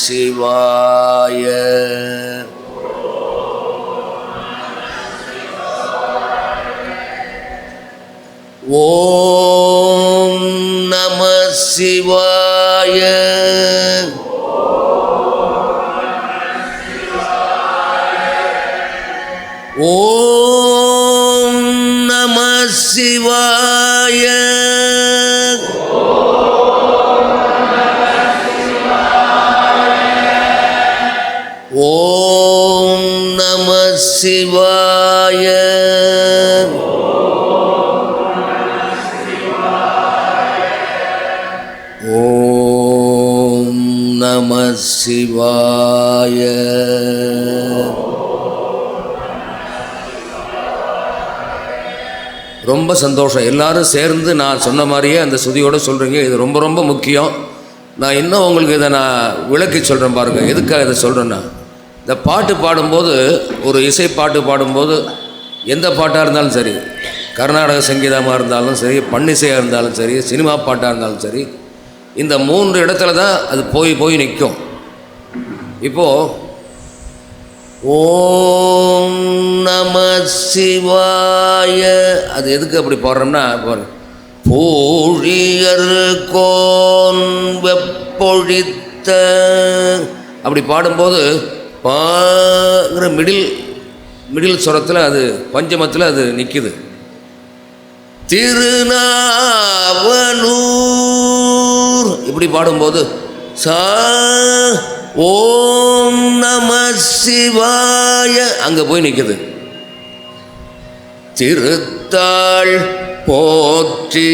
சிவாய. ஓம் நம சிவாய. ஓம் நம சிவாய. ஓம் நம சிவாய. ஓம் நம சிவாய. ரொம்ப சந்தோஷம். எல்லாரும் சேர்ந்து நான் சொன்ன மாதிரியே அந்த ஸ்ருதியோடு சொல்கிறீங்க. இது ரொம்ப ரொம்ப முக்கியம். நான் இன்னும் உங்களுக்கு இதை நான் விளக்கி சொல்கிறேன் பாருங்கள். எதுக்காக இதை சொல்கிறேன்னா, இந்த பாட்டு பாடும்போது, ஒரு இசை பாட்டு பாடும்போது, எந்த பாட்டாக இருந்தாலும் சரி, கர்நாடக சங்கீதமாக இருந்தாலும் சரி, பண்ணிசையாக இருந்தாலும் சரி, சினிமா பாட்டாக இருந்தாலும் சரி, இந்த 3 இடத்துல தான் அது போய் நிற்கும். இப்போது ஓம் நம சிவாய, அது எதுக்கு அப்படி பாடுறோம்னா, பூழியர் கோன் வெப்பொழித்த அப்படி பாடும்போது பாங்கிற மிடில் சுரத்தில், அது பஞ்சமத்தில் அது நிற்குது. திருநாவலூர் இப்படி பாடும்போது சா ஓம் நம சிவாய அங்கே போய் நிற்குது. திருத்தாள் போற்றி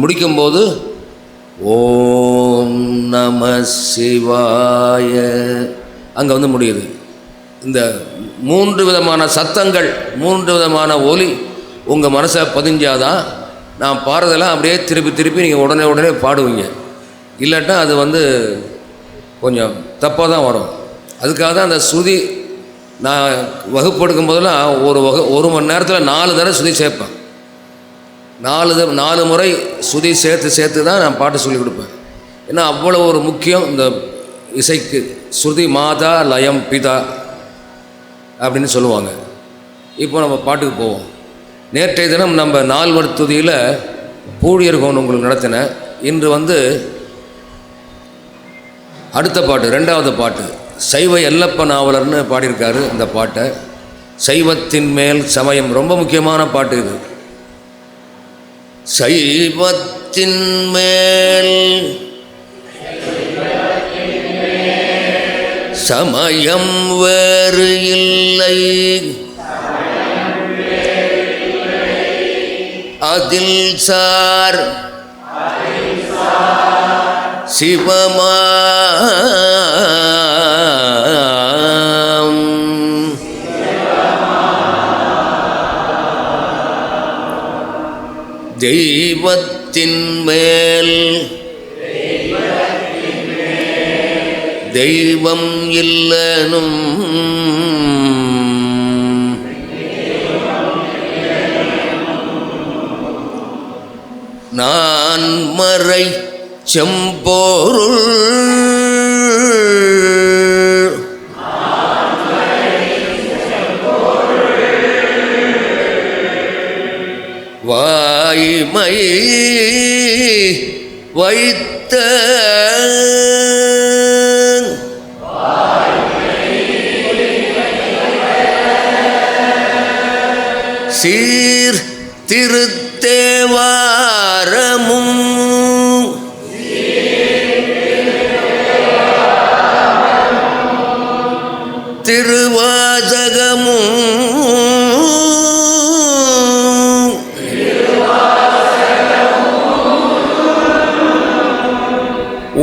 முடிக்கும்போது ஓம் நம சிவாய அங்கே வந்து முடியுது. இந்த 3 விதமான சத்தங்கள், 3 விதமான ஒலி உங்கள் மனசை பதிஞ்சாதான் நான் பாடுறதெல்லாம் அப்படியே திருப்பி நீங்கள் உடனே பாடுவீங்க. இல்லாட்டா அது வந்து கொஞ்சம் தப்பாக தான் வரும். அதுக்காக தான் அந்த ஸ்ருதி நான் வகுப்பு எடுக்கும் போதெல்லாம் ஒரு மணி நேரத்தில் 4 தடவை ஸ்ருதி சேர்ப்பேன். 4 முறை ஸ்ருதி சேர்த்து தான் நான் பாட்டு சொல்லி கொடுப்பேன். ஏன்னா அவ்வளோ ஒரு முக்கியம் இந்த இசைக்கு. ஸ்ருதி மாதா லயம் பிதா அப்படின்னு சொல்லுவாங்க. இப்போ நம்ம பாட்டுக்கு போவோம். நேற்றைய தினம் நம்ம 4வது துதியில் பூழியர் கோன் உங்களுக்கு நடத்தினேன். இன்று வந்து அடுத்த பாட்டு, 2வது பாட்டு, சைவ எல்லப்ப நாவலர்னு பாடியிருக்காரு. இந்த பாட்டை சைவத்தின் மேல் சமயம், ரொம்ப முக்கியமான பாட்டு இது. சைவத்தின் மேல் சமயம் வேறு இல்லை, அதில் சார் சிவமாம். தெய்வத்தின் மேல் தெய்வம் இல்லனும், நான் மறை செம்போருள் வாய்மை வைத்த சீர் திருத்தேவாரமும் திருவாசகமும்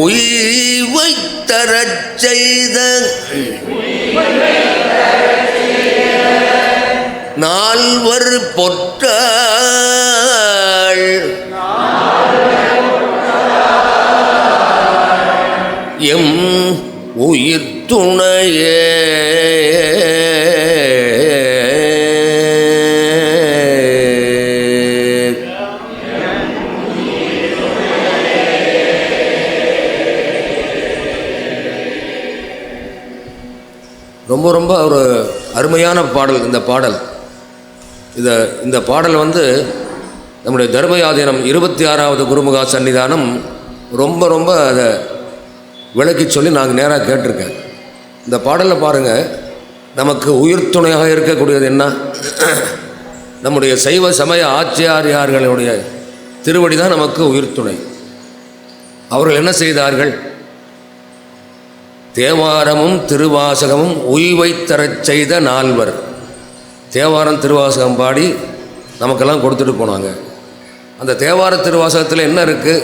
உய்வைத் தரச் செய்த நால்வர் பொற்றாள் எம் உயிர் துணையே. ரொம்ப ரொம்ப ஒரு அருமையான பாடல் இந்த பாடல். இந்த பாடல் நம்முடைய தர்மயாதீனம் 26வது குருமுகா சன்னிதானம் ரொம்ப ரொம்ப அதை விளக்கி சொல்லி நாங்கள் நேராக கேட்டிருக்கேன். இந்த பாடலில் பாருங்கள், நமக்கு உயிர் துணையாக இருக்கக்கூடியது என்ன? நம்முடைய சைவ சமய ஆச்சாரியார்களுடைய திருவடி தான் நமக்கு உயிர் துணை. அவர்கள் என்ன செய்தார்கள்? தேவாரமும் திருவாசகமும் உய்வை தரச் செய்த நால்வர். தேவாரம் திருவாசகம் பாடி நமக்கெல்லாம் கொடுத்துட்டு போனாங்க. அந்த தேவார திருவாசகத்தில் என்ன இருக்குது?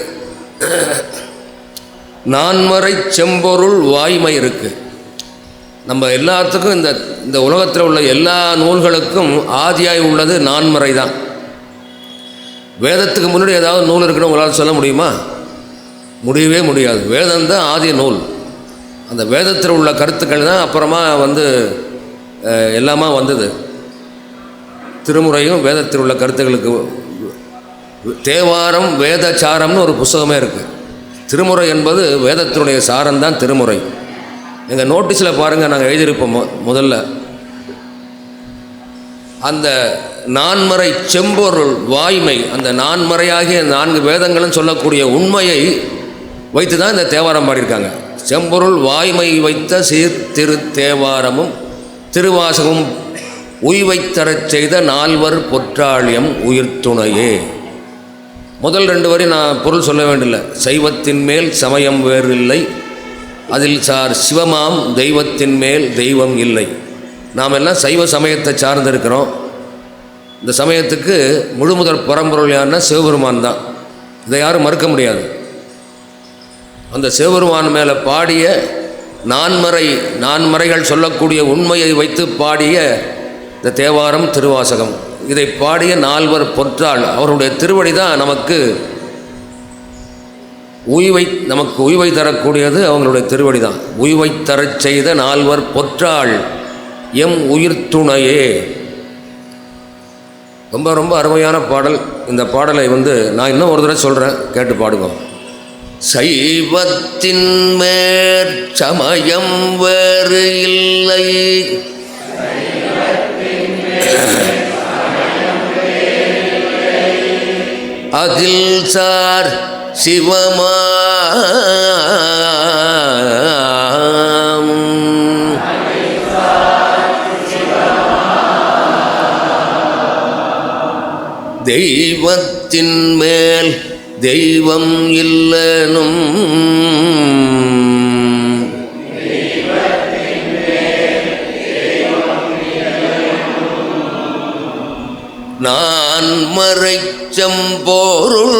நான்மறை செம்பொருள் வாய்மை இருக்குது. நம்ம எல்லாத்துக்கும் இந்த உலகத்தில் உள்ள எல்லா நூல்களுக்கும் ஆதியாய் உள்ளது நான்மறை தான். வேதத்துக்கு முன்னாடி ஏதாவது நூல் இருக்குன்னு உங்களால் சொல்ல முடியுமா? முடியவே முடியாது. வேதம் தான் ஆதி நூல். அந்த வேதத்தில் உள்ள கருத்துக்கள் தான் அப்புறமா எல்லாமா வந்தது. திருமுறையும் வேதத்தில் உள்ள கருத்துக்களுக்கு. தேவாரம் வேதச்சாரம்னு ஒரு புஸ்தகமே இருக்குது. திருமுறை என்பது வேதத்தினுடைய சாரம்தான் திருமுறை. எங்கள் நோட்டீஸில் பாருங்கள், நாங்கள் எழுதியிருப்போம் முதல்ல அந்த நான்மறை செம்பொருள் வாய்மை, அந்த நான்மறையாகிய 4 வேதங்களும் சொல்லக்கூடிய உண்மையை வைத்து தான் இந்த தேவாரம் பாடியிருக்காங்க. செம்பொருள் வாய்மை வைத்த சீர் திரு தேவாரமும் திருவாசகமும் உய்வை தரச் செய்த நால்வர் பொற்றாளியம் உயிர் துணையே. முதல் 2 வரி நான் பொருள் சொல்ல வேண்டியில்லை. சைவத்தின் மேல் சமயம் வேறு இல்லை, அதில் சார் சிவமாம் தெய்வத்தின் மேல் தெய்வம் இல்லை. நாம் எல்லாம் சைவ சமயத்தை சார்ந்திருக்கிறோம். இந்த சமயத்துக்கு முழுமுதற் பரம்பொருள் யாருன்னா சிவபெருமான் தான். இதை யாரும் மறுக்க முடியாது. அந்த சிவபெருமான் மேலே பாடிய நான்மறைகள் சொல்லக்கூடிய உண்மையை வைத்து பாடிய இந்த தேவாரம் திருவாசகம், இதை பாடிய நால்வர் பொற்றாள் அவருடைய திருவடி தான் நமக்கு உய்வை தரக்கூடியது. அவங்களுடைய திருவடி தான் உய்வை தரச் செய்த நால்வர் பொற்றாள் எம் உயிர் துணையே. ரொம்ப ரொம்ப அருமையான பாடல். இந்த பாடலை நான் இன்னும் ஒரு தடவை சொல்கிறேன், கேட்டு பாடுங்க. சைவத்தின் மேற்சமயம் வேறு இல்லை, அதில் சார் சிவமாம் தெய்வத்தின் மேல் தெய்வம் இல்லனும் நான் மறைச்சம் பொருள்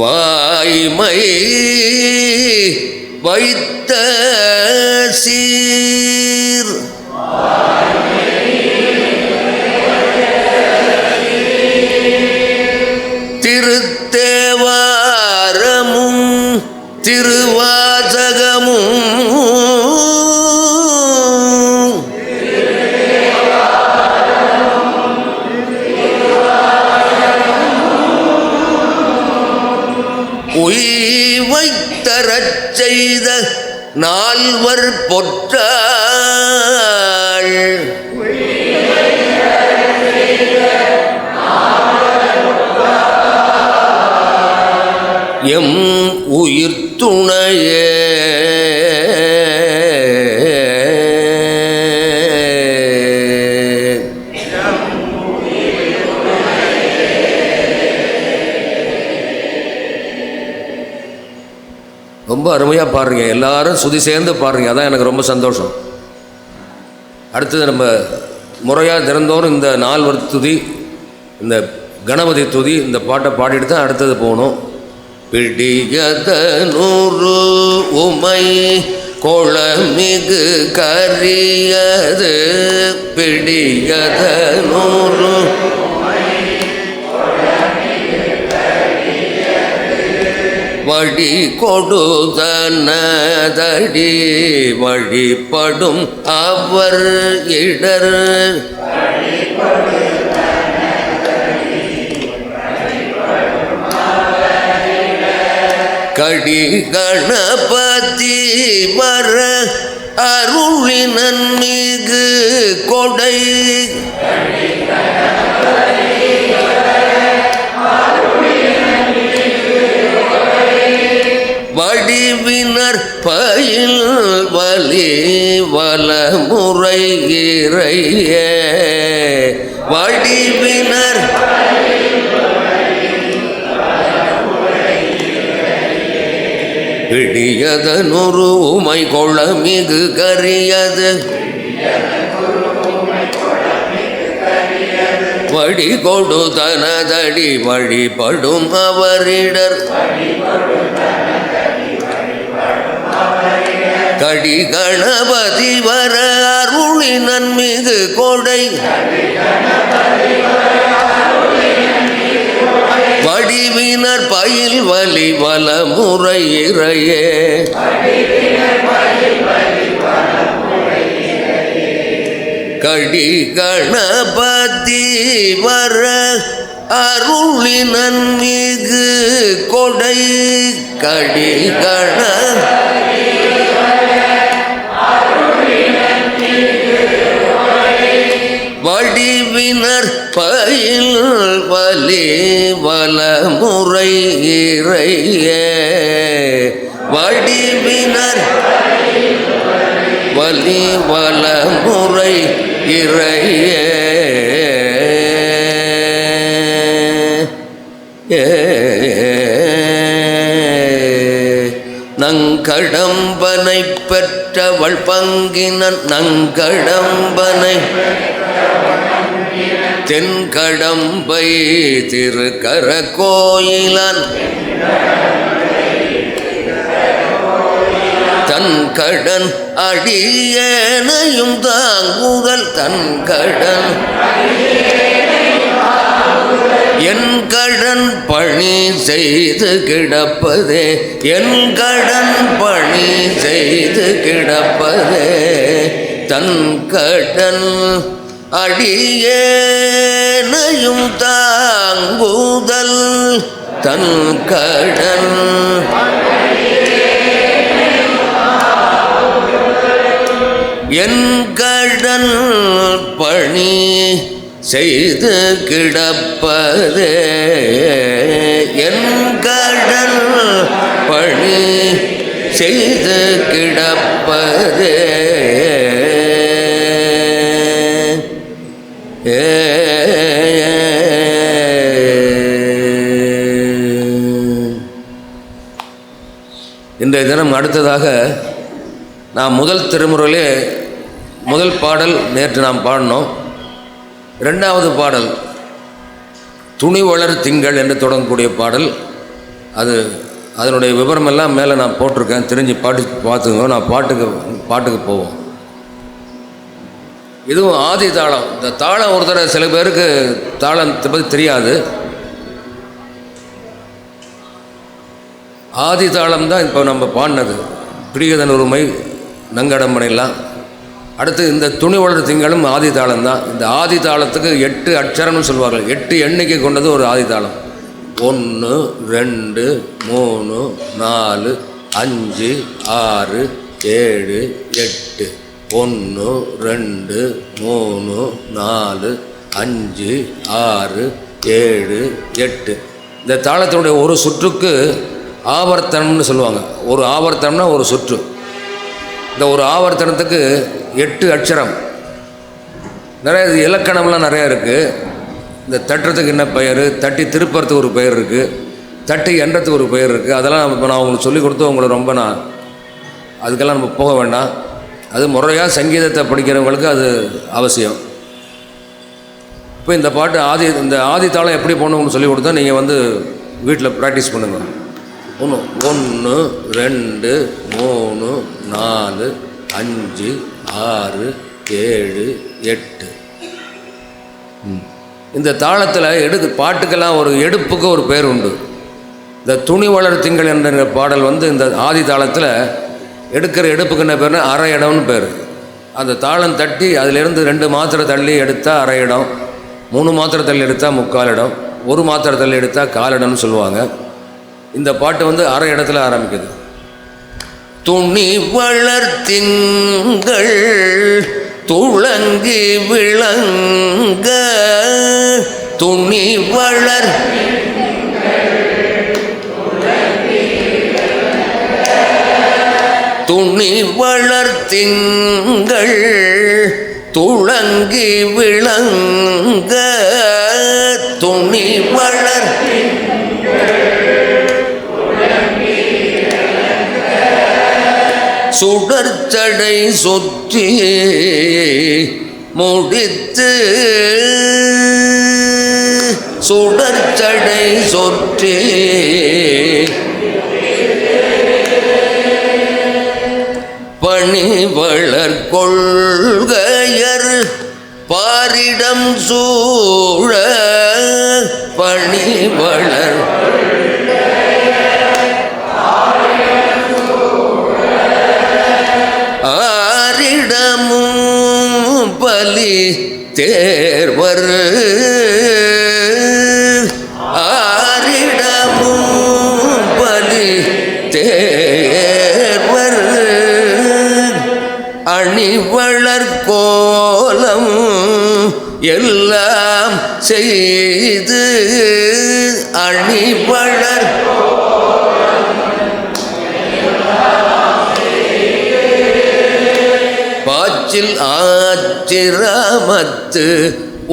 வாய்மை வைத்த சீர் திருத்தேவாரமும் திருவாசகமும் உய்வை தரச் செய்த நால்வர் பொற்றாள் எம் உயிர் துணையே. ரொம்ப அருமையாக பாடுறீங்க, எல்லாரும் சுதி சேர்ந்து பாடுறீங்க, அதான் எனக்கு ரொம்ப சந்தோஷம். அடுத்தது நம்ம முறையாக தினந்தோறும் இந்த நால்வர் துதி, இந்த கணபதி துதி, இந்த பாட்டை பாடிட்டு தான் அடுத்தது போகணும். பிடியதனூறு உமை கொளமிகு கரியது, பிடியதனூறு வழி கொடுதனதடி வழிபடும் அவர் இடர் கடி கணபதி வர அருளினன் மிகு கொடை வடிவினர் பயில் வலி வலமுறை இறையே வடிவினர் பிடியதனொரு உமை கொள மிகு கரியது வடி கொடு தனதடி வழிபடும் அவரிடர் கடி கணபதி வர அருளினன் மிகு கொடை வடிவினர் பயில் வலி வலமுறை இறையே கடி கணபதி வர அருளினன் மிகு கொடை கடி கண வடிவினர் பயில் வலி வலமுறை இறையே வடிவினர் வலி வலமுறை இறையே நங்கடம்பனை பெற்றவள் பங்கினன் நங்கடம்பனை தென்கடம்பை திருக்கர கோயிலன் தன்கடன் அடியேனையும் தாங்குதல் தன்கடன் என் கடன் பணி செய்து கிடப்பதே என் கடன் பணி செய்து கிடப்பதே தன் கடன் அடியேனையும் தாங்குதல் தன் கடன் என் கடன் பணி செய்து கிடப்பதே என் கடன் பணி செய்து கிடப்பதே இன்றைய தினம் அடுத்ததாக நாம் முதல் திருமுறையிலே முதல் பாடல் நேற்று நாம் பாடினோம். இரண்டாவது பாடல் துணி வளர் திங்கள் என்று தொடங்கக்கூடிய பாடல். அதனுடைய விவரமெல்லாம் மேலே நான் போட்டிருக்கேன், தெரிஞ்சு பார்த்துக்கோ. நான் பாட்டுக்கு போவோம். இதுவும் ஆதி தாளம். இந்த தாளம் ஒரு தடவை சில பேருக்கு தாளத்தை பற்றி தெரியாது. ஆதி தாளம் தான் இப்போ நம்ம பாடினது, பிடிகதன் உரிமை நங்கடம்பனைலாம். அடுத்து இந்த துணி வளர் திங்களும் ஆதி தாளம் தான். இந்த ஆதி தாளத்துக்கு 8 அட்சரம்னு சொல்லுவார்கள். 8 எண்ணிக்கை கொண்டது ஒரு ஆதி தாளம். 1 2 3 4 5 6 7 8 1 2 3 4 5 6 7 8. இந்த தாளத்தினுடைய ஒரு சுற்றுக்கு ஆவர்த்தனம்னு சொல்லுவாங்க. ஒரு ஆவர்த்தனம்னா ஒரு சுற்று. இந்த ஒரு ஆவர்த்தனத்துக்கு 8 அட்சரம். நிறைய இலக்கணம்லாம் நிறையா இருக்குது. இந்த தட்டுறதுக்கு என்ன பெயர், தட்டி திருப்பறதுக்கு ஒரு பெயர் இருக்குது, தட்டி எண்றதுக்கு ஒரு பெயர் இருக்குது. அதெல்லாம் இப்போ நான் உங்களுக்கு சொல்லிக் கொடுத்து உங்களை ரொம்ப அதுக்கெல்லாம் நம்ம போக வேண்டாம். அது முறையாக சங்கீதத்தை படிக்கிறவங்களுக்கு அது அவசியம். இப்போ இந்த பாட்டு இந்த ஆதி தாளம் எப்படி போகணும்னு சொல்லி கொடுத்தா நீங்கள் வீட்டில் ப்ராக்டிஸ் பண்ணுங்கள். 1 2 3 4 5 6 7 8. இந்த தாளத்தில் பாட்டுக்கெல்லாம் ஒரு எடுப்புக்கு ஒரு பேர் உண்டு. இந்த துணி வளர் திங்கள் என்ற பாடல் இந்த ஆதி தாளத்தில் எடுக்கிற எடுப்புக்கு என்ன பேர்னா அரை இடம்னு பேர். அந்த தாளம் தட்டி அதிலிருந்து 2 மாத்திரை தள்ளி எடுத்தால் அரை இடம், 3 மாத்திரை தள்ளி எடுத்தால் 3/4 இடம், 1 மாத்திரை தள்ளி எடுத்தால் 1/4 இடம்னு சொல்லுவாங்க. இந்த பாட்டு அரை இடத்துல ஆரம்பிக்குது. துணி வளர்த்திங்கள் துளங்கி விளங்க, துணி வளர் துணி வளர்த்திங்கள் துளங்கி விளங்க, துணி வளர் சுடர்ச்சடை சொற்றி முடித்து, சுடர்ச்சடை சொற்றி பணி வளர் கொள்கையர் பாரிடம் சூழ, பணி வளர் ஆரிடமும் பலி தேர்வர், ஆரிடமும் பலி தேர்வர் அணிவளர் கோலம் எல்லாம் செய்து, அணிவளர் பாச்சில் ஆச்சிரமத்து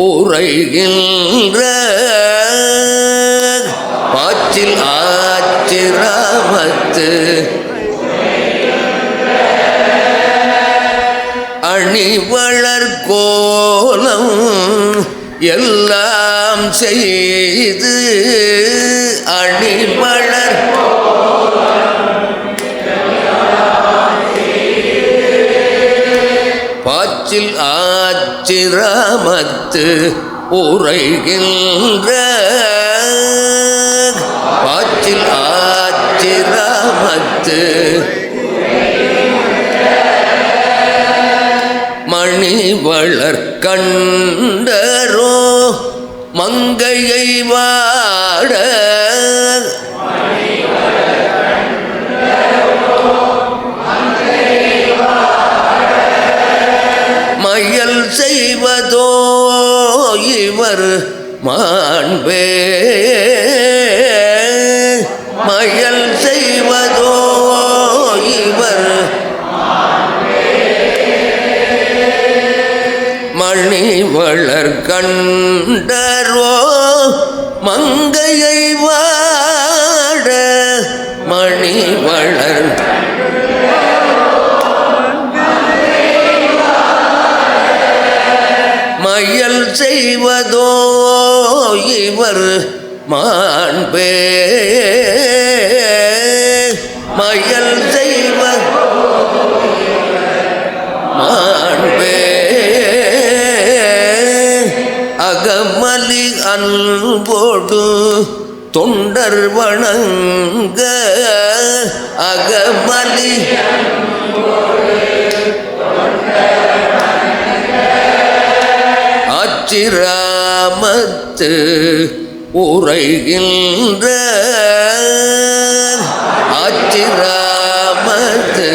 உரைகின்ற, பாச்சில் ஆச்சிரமத்து அணிவளர் கோலம் எல்லாம் செய்து, அணிவளர் பாச்சில் ஆச்சிரமத்து உரைகின்ற, பாச்சில் ஆச்சிரமத்து மணி வளர் கண்டரோ மங்கையை வாட, மையல் செய்வதோ இவர் மாண்பே, மையல் செய்வதோ இவர் மணி வளர் கண்டரோ மங்கையை வாட, மணி வளர் மையல் செய்வதோ இவர் மாண்பே, மையல் செய்வதோ மாண்பே அகமலி அன்போடு தொண்டர் வணங்க, அகமலி ஆச்சிராமத்து உரைகின்ற, ஆச்சிராமத்து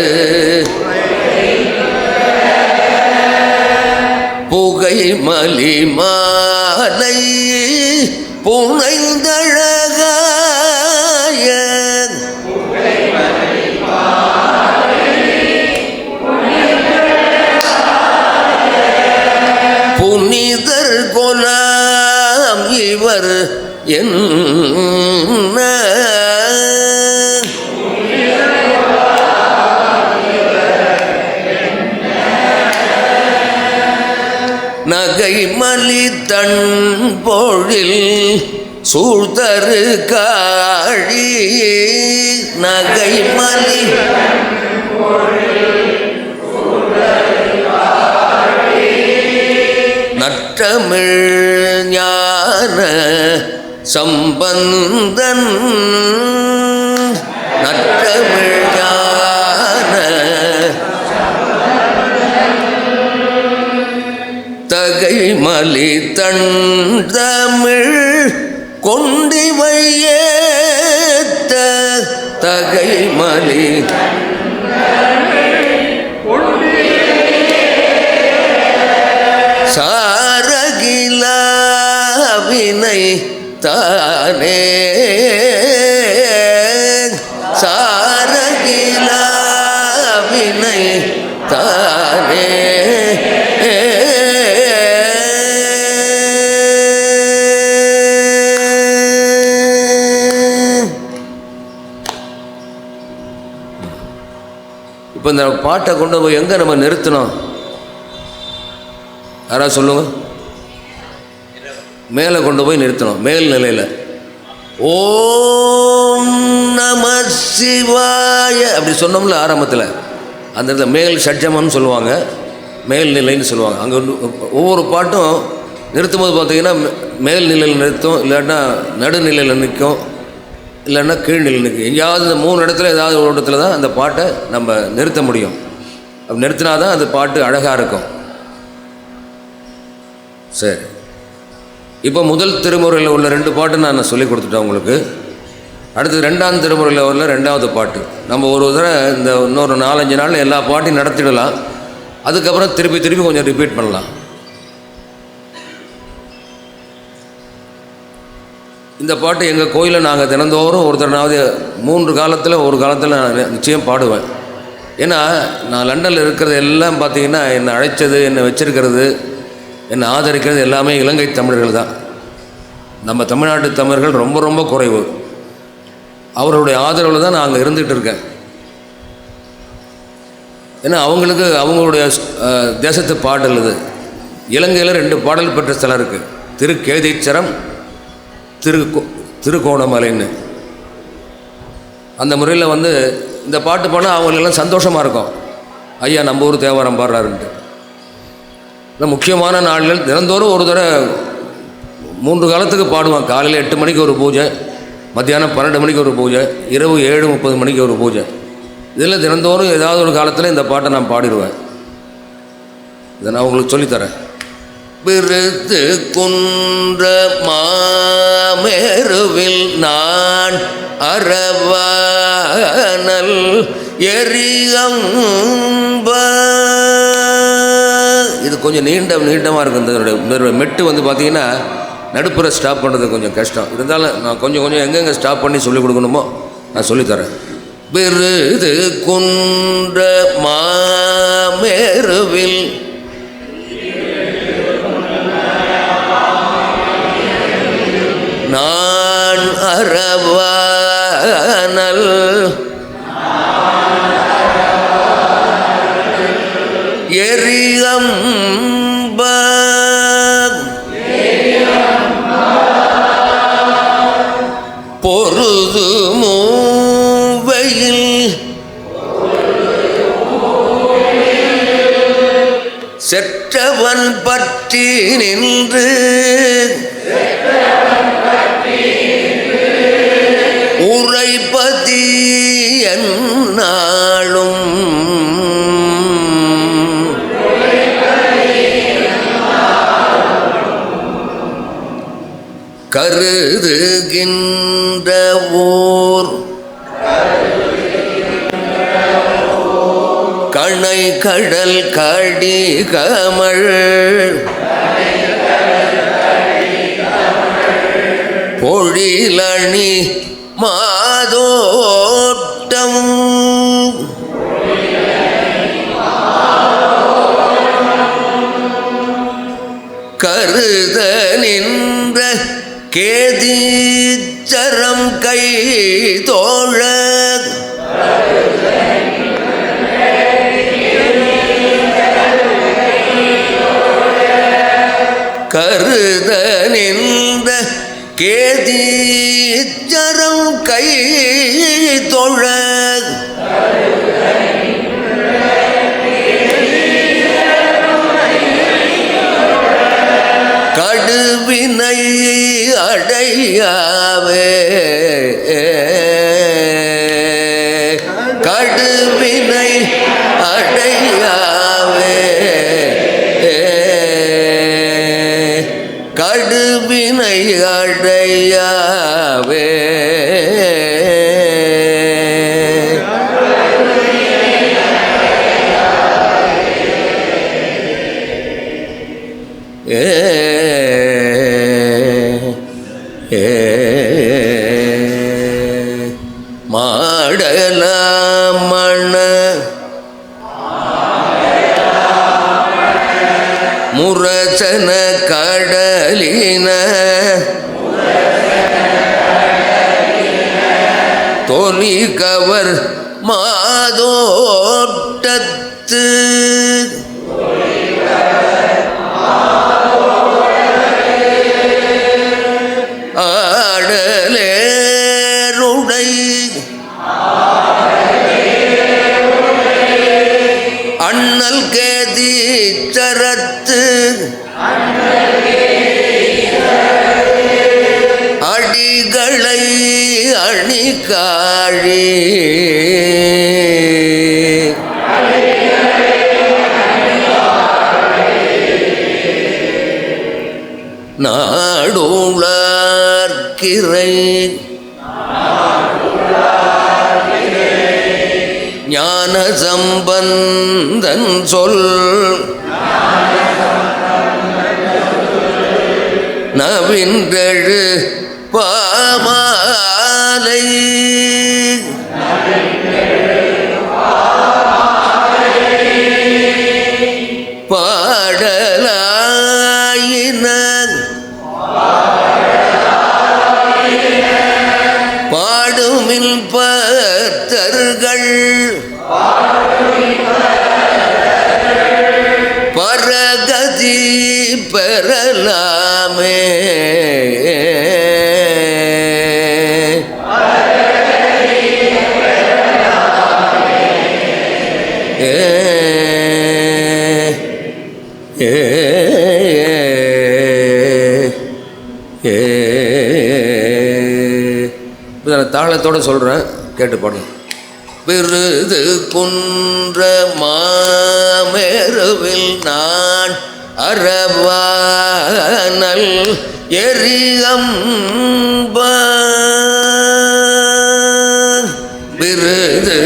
புகை மலி மாலை புனைந்தழகாய, புனிதர் கொலாம் இவர் என்ன, நகை மலி தன் பொழில் சூழ்தரு காழி, நகை மலி நற்றமிழ் ஞான சம்பந்தன், நற்றமிழ் ஞான தகை மலி தன் தமிழ் கொண்டிவையேத்த, தகைமலி சாரகிலா வினை தானே சாரகிலா வினை தானே இப்போ இந்த பாட்டை கொண்டு போய் எங்கே நம்ம நிறுத்தணும்? யாராவது சொல்லுங்க. மேலே கொண்டு போய் நிறுத்தணும், மேல் நிலையில். ஓம் நம சிவாய அப்படி சொன்னோம்ல ஆரம்பத்தில், அந்த இடத்துல மேல் ஷட்ஜமம்னு சொல்லுவாங்க, மேல் நிலைன்னு சொல்லுவாங்க. அங்கே ஒவ்வொரு பாட்டும் நிறுத்தும் போது பார்த்தீங்கன்னா மேல் நிலையில் நிறுத்தும், இல்லாட்டினா நடுநிலையில் நிற்கும், இல்லைன்னா கீழ்நிலை நிற்கும். எங்கேயாவது இந்த 3 இடத்துல ஏதாவது ஒரு இடத்துல தான் அந்த பாட்டை நம்ம நிறுத்த முடியும். அப்படி நிறுத்தினா தான் அந்த பாட்டு அழகாக இருக்கும். சரி, இப்போ முதல் திருமுறையில் உள்ள 2 பாட்டு நான் சொல்லி கொடுத்துட்டேன் உங்களுக்கு. அடுத்து 2ஆம் திருமுறையில் உள்ள 2வது பாட்டு நம்ம ஒரு தடவை இந்த இன்னொரு 4-5 நாள் எல்லா பாட்டையும் நடத்திடலாம். அதுக்கப்புறம் திருப்பி கொஞ்சம் ரிப்பீட் பண்ணலாம். இந்த பாட்டு எங்கள் கோயிலில் நாங்கள் தினந்தோறும் ஒரு தடனாவது 3 காலத்தில் ஒரு காலத்தில் நான் நிச்சயம் பாடுவேன். ஏன்னா நான் லண்டனில் இருக்கிறது எல்லாம் பார்த்திங்கன்னா என்னை அழைச்சது, என்னை வச்சிருக்கிறது, என்னை ஆதரிக்கிறது எல்லாமே இலங்கை தமிழர்கள் தான். நம்ம தமிழ்நாட்டு தமிழர்கள் ரொம்ப ரொம்ப குறைவு. அவருடைய ஆதரவில் தான் நான் அங்கே இருந்துகிட்டு இருக்கேன். ஏன்னா அவங்களுக்கு அவங்களுடைய தேசத்து பாடல் இது. இலங்கையில் 2 பாடல் பெற்ற ஸ்தலம் இருக்குது, திருக்கேதீச்சரம், திருக்கோணமலைன்னு. அந்த முறையில் வந்து இந்த பாட்டு பாடினா அவங்களெல்லாம் சந்தோஷமாக இருக்கும். ஐயா நம்ம ஊர் தேவாரம் பாடுறாருன்ட்டு. இந்த முக்கியமான நாள்கள் தினந்தோறும் ஒரு தடவை 3 காலத்துக்கு பாடுவான். காலையில் 8 மணிக்கு ஒரு பூஜை, மத்தியானம் 12 மணிக்கு ஒரு பூஜை, இரவு 7:30 மணிக்கு ஒரு பூஜை. இதில் தினந்தோறும் ஏதாவது ஒரு காலத்தில் இந்த பாட்டை நான் பாடிடுவேன். இதை நான் உங்களுக்கு சொல்லித்தரேன். விருது குன்ற மாமேருவில் நான் அரவானல் எரியம்ப. இது கொஞ்சம் நீட்டமாக இருக்கும். இந்த மெட்டு வந்து பார்த்திங்கன்னா நடுப்புற ஸ்டாப் பண்ணுறது கொஞ்சம் கஷ்டம். இருந்தாலும் நான் கொஞ்சம் எங்கெங்கே ஸ்டாப் பண்ணி சொல்லிக் கொடுக்கணுமோ நான் சொல்லித்தரேன். விருது குன்ற மாமேருவில் நான் அரவானல் எரியம்ப பொருது மூவையில் செற்றவன் பற்றி நின்று உரைபதி என்னாலும் கருதுகின்ற ஊர் கணை கடல் கடி கமழ் பொழிலணி மாதோட்டம் கருத நின்ற கேதீச்சரம் கை தோழ கருத நின்ற கேதீச்சரம் கை தோழ கடுவினை அடையாவே கடுவினை அடையாவே கடுவினை அடையாவே ஏ ஏ மாடலாம் மண முரசன கடலின தொலி கவர் மாதோட்டத்து ஆடலேருடை அண்ணல் கேதீச்சரத்து அடிகளை அணிகாழி நாடுளார்கிறை ஞான சம்பந்தன் சொல் நவின்றெழு பாமாலை பாடலாயின பாடுமில் பத்தர்கள் பரகதி பெறலாமே தாளத்தோடு சொல்கிறேன், கேட்டு பாடுங்க. விருது குன்ற மாமேருவில் நான் அரவானல் எரியம்ப விருது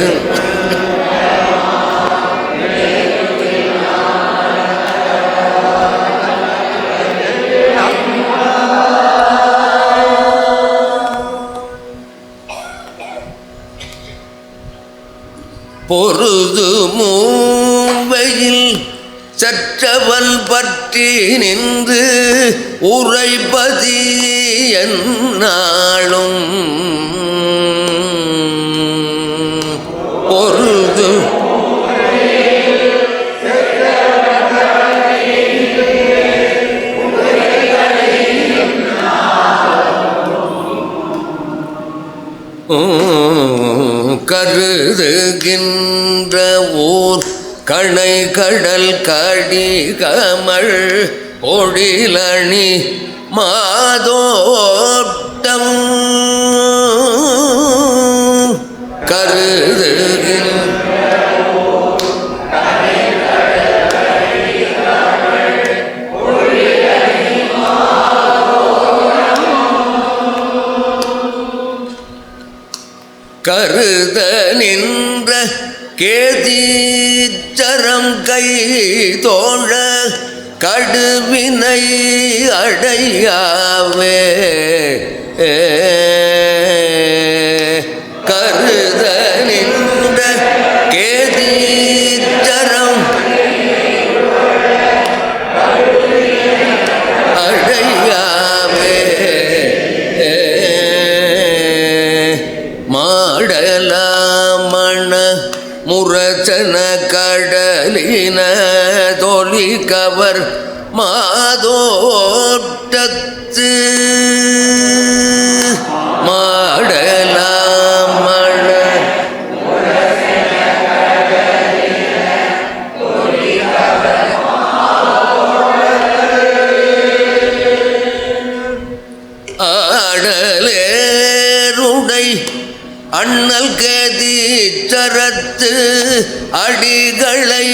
பொருது மூவையில் சற்றவன் பற்றி நின்று உரைப்பதி என்னாலும் பொருது கருதுகின்ற ஊர் கணை கடல் கடி கமழ் பொழிலணி மாதோட்டம் கருதுகின்ற கருத நின்ற கேதீச்சரம் கை தோழ கடுவினை அடையாவே கருத நின்ற கேதீச்சரம் அடையாவே மாடலாமண முரசன கடலின தொலி கவர் மாதோட்டத்து மாடலாமண ஆடலேருடை அண்ணல் கேதீச்சரத்து அடிகளை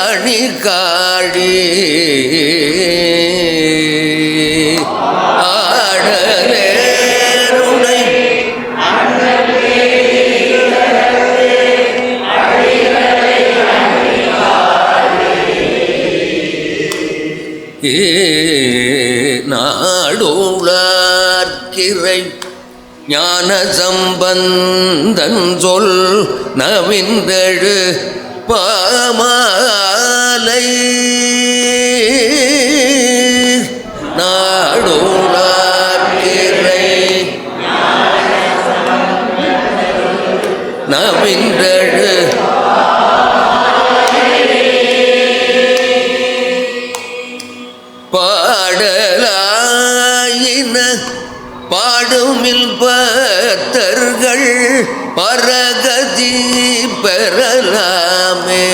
அணிகாழி ஆடலேருடை நாடோளார்க்கிறை ஞான சம்பந்தன் சொல் நவின்றழு பாமாலை நாடோளார்க்கிறை நவின்றழு பாடலாயின பாடுமில் பத்தர்கள் பரகதி பெறலாமே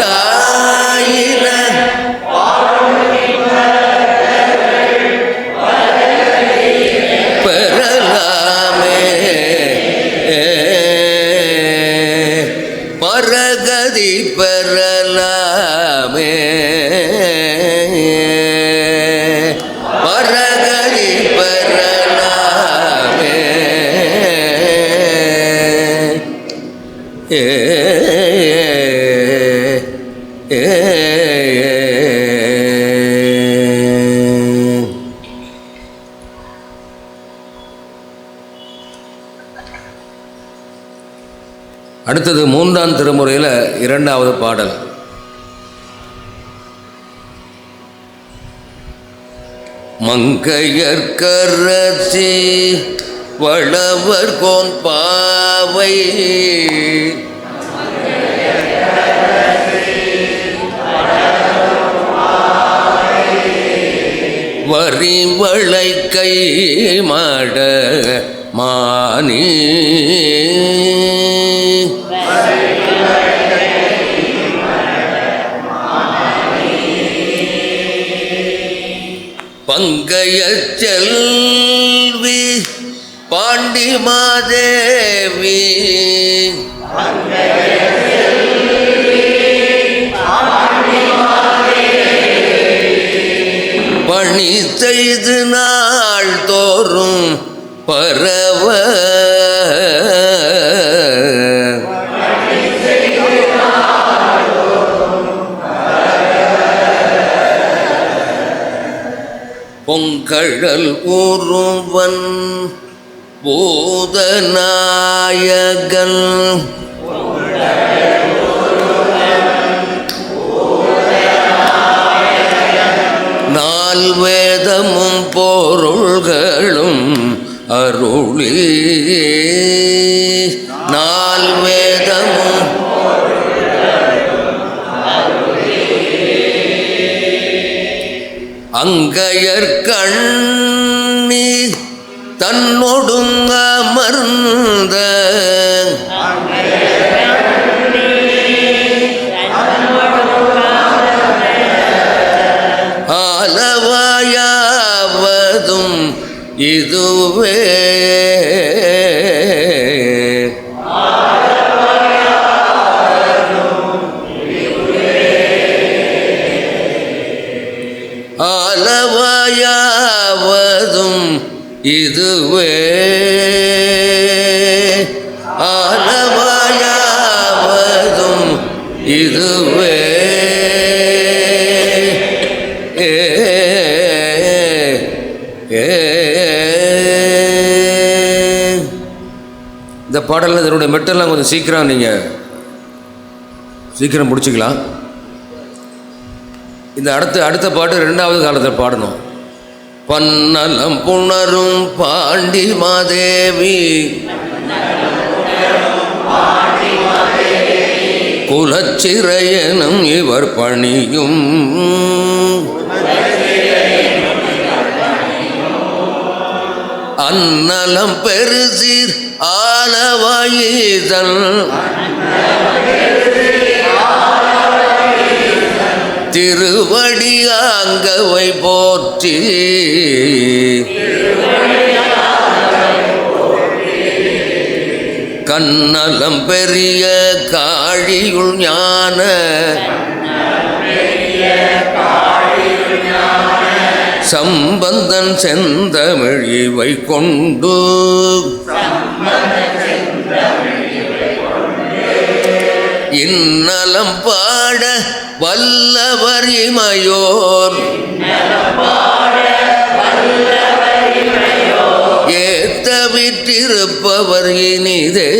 பாடலாயின பெறலாமே பரகதி பெறலாமே பரகதி பெறலாமே அடுத்தது 3ஆம் திருமுறையில் 2வது பாடல். மங்கையர்க்கரசி வளவர் கோன் பாவை வரிவளை கை மாட மானி பங்கைய செல்வி பாண்டி மாதேவி பணி செய்து நாள் தோறும் பரவ பொங்கழல் ஊருவன் பூதநாயகன் நால்வேதமும் பொருள்களும் அருளி நால்வேதமும் அங்கையர்கண்ணி தன்னொடும் அமர்ந்த ஆலவாயாவதும் இதுவே ஆலவாயாவதும் இதுவே ஆலவாயாவதும் இதுவே இந்த பாடலில் இதனுடைய மெட்டெல்லாம் கொஞ்சம் சீக்கிரம் நீங்கள் சீக்கிரம் முடிச்சுக்கலாம். இந்த அடுத்த பாட்டு 2வது காலத்தில் பாடணும். பன்னலம் புணரும் பாண்டி மாதேவி குலச்சிறையனும் இவர் பணியும் அன்னலம் பெருசீர் ஆலவாயிதன் திருவடியாங்கவை போற்றி கண்ணலம் பெரிய காழியுள் ஞான சம்பந்தன் செந்தமிழ் இவை கொண்டு இன்னலம் பாட வல்லவர் இமையோர் ஏத்த விற்றிருப்பவர் இனிதே.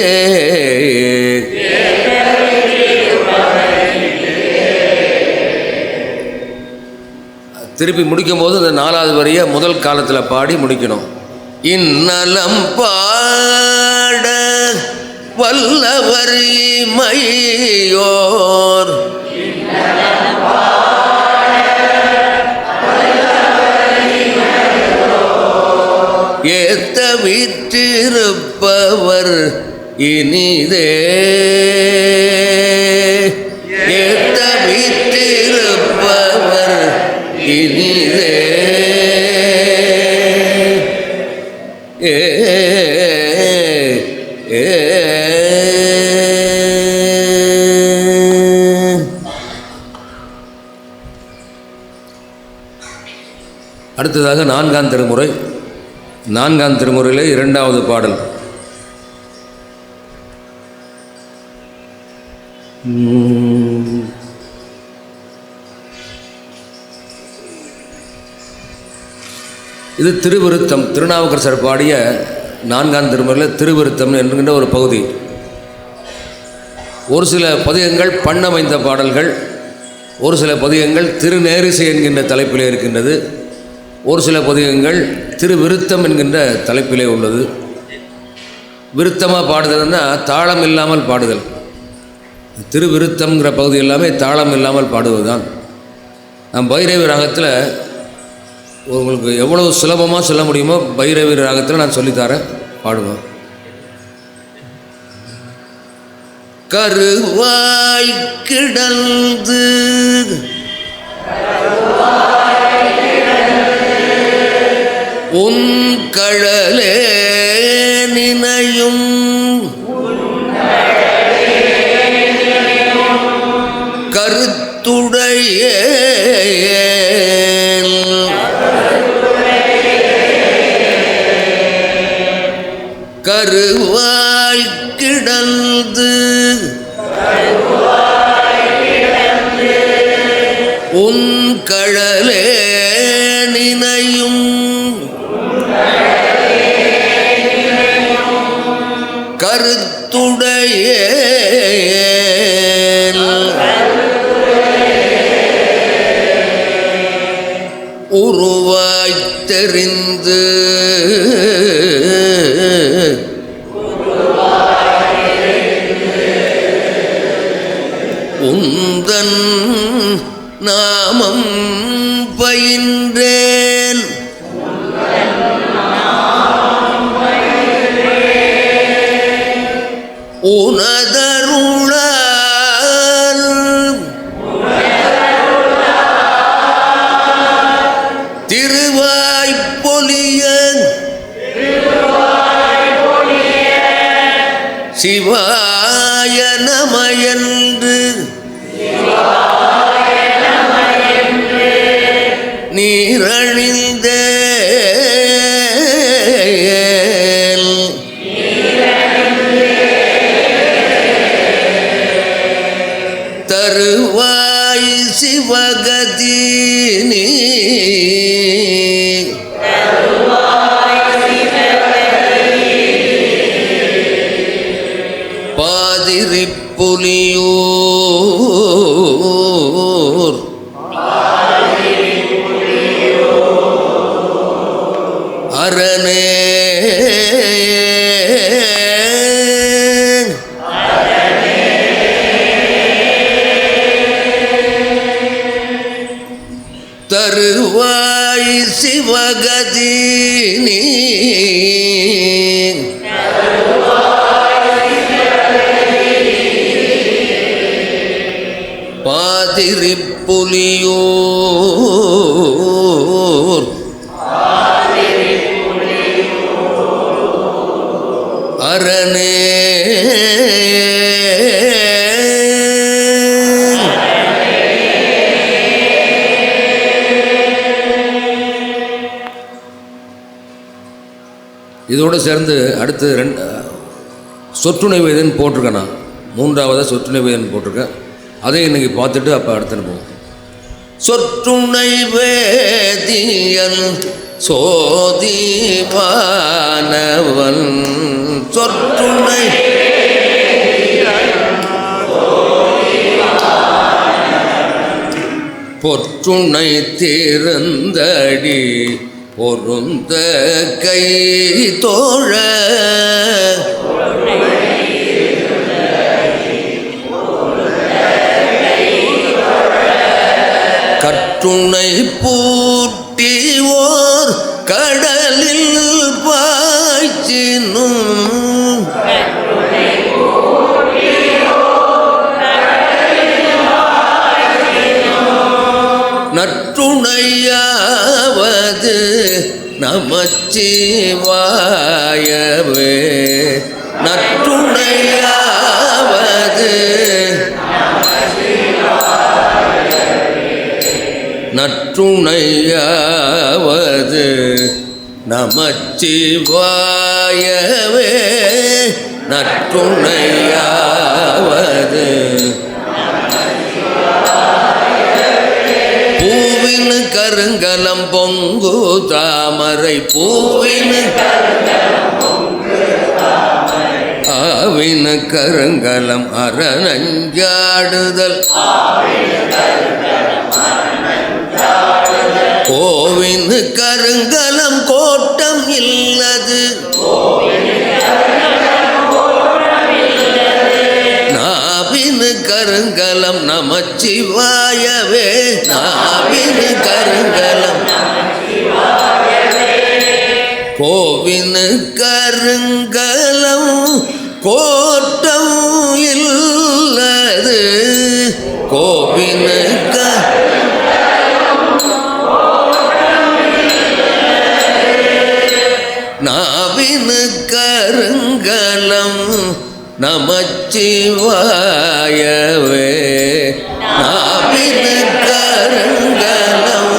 திருப்பி முடிக்கும் போது இந்த 4வது வரியை முதல் காலத்தில் பாடி முடிக்கணும். இன்னலம் பாட வல்லவர் இமையோர் ஏத்த விற்றிருப்பவர் இனிதே. ஏத்த விற்றிருப்பவர் இனிதே. அடுத்ததாக 4ஆம் திருமுறை. 4ஆம் திருமுறையிலே 2வது பாடல். இது திருவிருத்தம். திருநாவுக்கரசர் பாடிய 4ஆம் திருமுறையில் திருவிருத்தம் என்கின்ற ஒரு பகுதி. ஒரு சில பதிகங்கள் பண்ணமைந்த பாடல்கள், ஒரு சில பதிகங்கள் திருநேரிசை என்கின்ற தலைப்பிலே இருக்கின்றது. ஒரு சில பதிகங்கள் திருவிருத்தம் என்கின்ற தலைப்பிலே உள்ளது. விருத்தமாக பாடுதல்னா தாளம் இல்லாமல் பாடுதல். திருவிருத்தம்ங்கிற பகுதி எல்லாமே தாளம் இல்லாமல் பாடுவது தான். நான் பைரவி ராகத்தில் உங்களுக்கு எவ்வளவு சுலபமாக சொல்ல முடியுமோ பைரவி ராகத்தில் நான் சொல்லித்தரேன், பாடுவோம். கருவாய் கிடந்து உன் கழலே நினையும் கருத்துடைய கருவாய் கிடந்து உன் கழலே நினையும் கருத்துடைய உருவாய் தெரிந்து உந்தன் நாமம் பயின்றேன் உனதருளால் திருவாய்ப்பொலிய சிவாய நமயன்று நீரணிந்த தருவாய் சிவகதி நீ பாதிரிப்புலியூர் அரணே தருவாய் சிவகதி நீ பாதிரிப்புலியூர் அரணே இதோடு சேர்ந்து அடுத்து சொற்றுணை வேதன் போட்டிருக்கேன் நான். மூன்றாவதாக சொற்றுணை வேதன் போட்டிருக்கேன். அதையும் இன்றைக்கி பார்த்துட்டு அப்போ அடுத்து போவோம். சொற்றுணை வேதியன் சோதிவானவன் சொற்றுணை பொற்றுணை திறந்தடி பொருந்த கை தோழ கற்றுணை பூட்டி ஓர் கடலில் பாய்ச்சினும் நற்றுணையாவது நமச்சிவாயவே நற்றுணையாவது நற்றுணையாவது நமச்சிவாயவே நற்றுணையாவது பூவின் கருங்கலம் பொங்கு தாமரை பூவின் ஆவின் கருங்கலம் அரணஞ்சாடுதல் கோவின் கருங்கலம் கோட்டம் இல்லது நாவின் கருங்கலம் நமச்சிவாயவே நாவின் கருங்கலம் கோவின் கருங்கலம் கோட்டம் இல்லது கோவின் நாவின் கருங்கலம் நமச்சிவாயவே நாவின் கருங்கலம்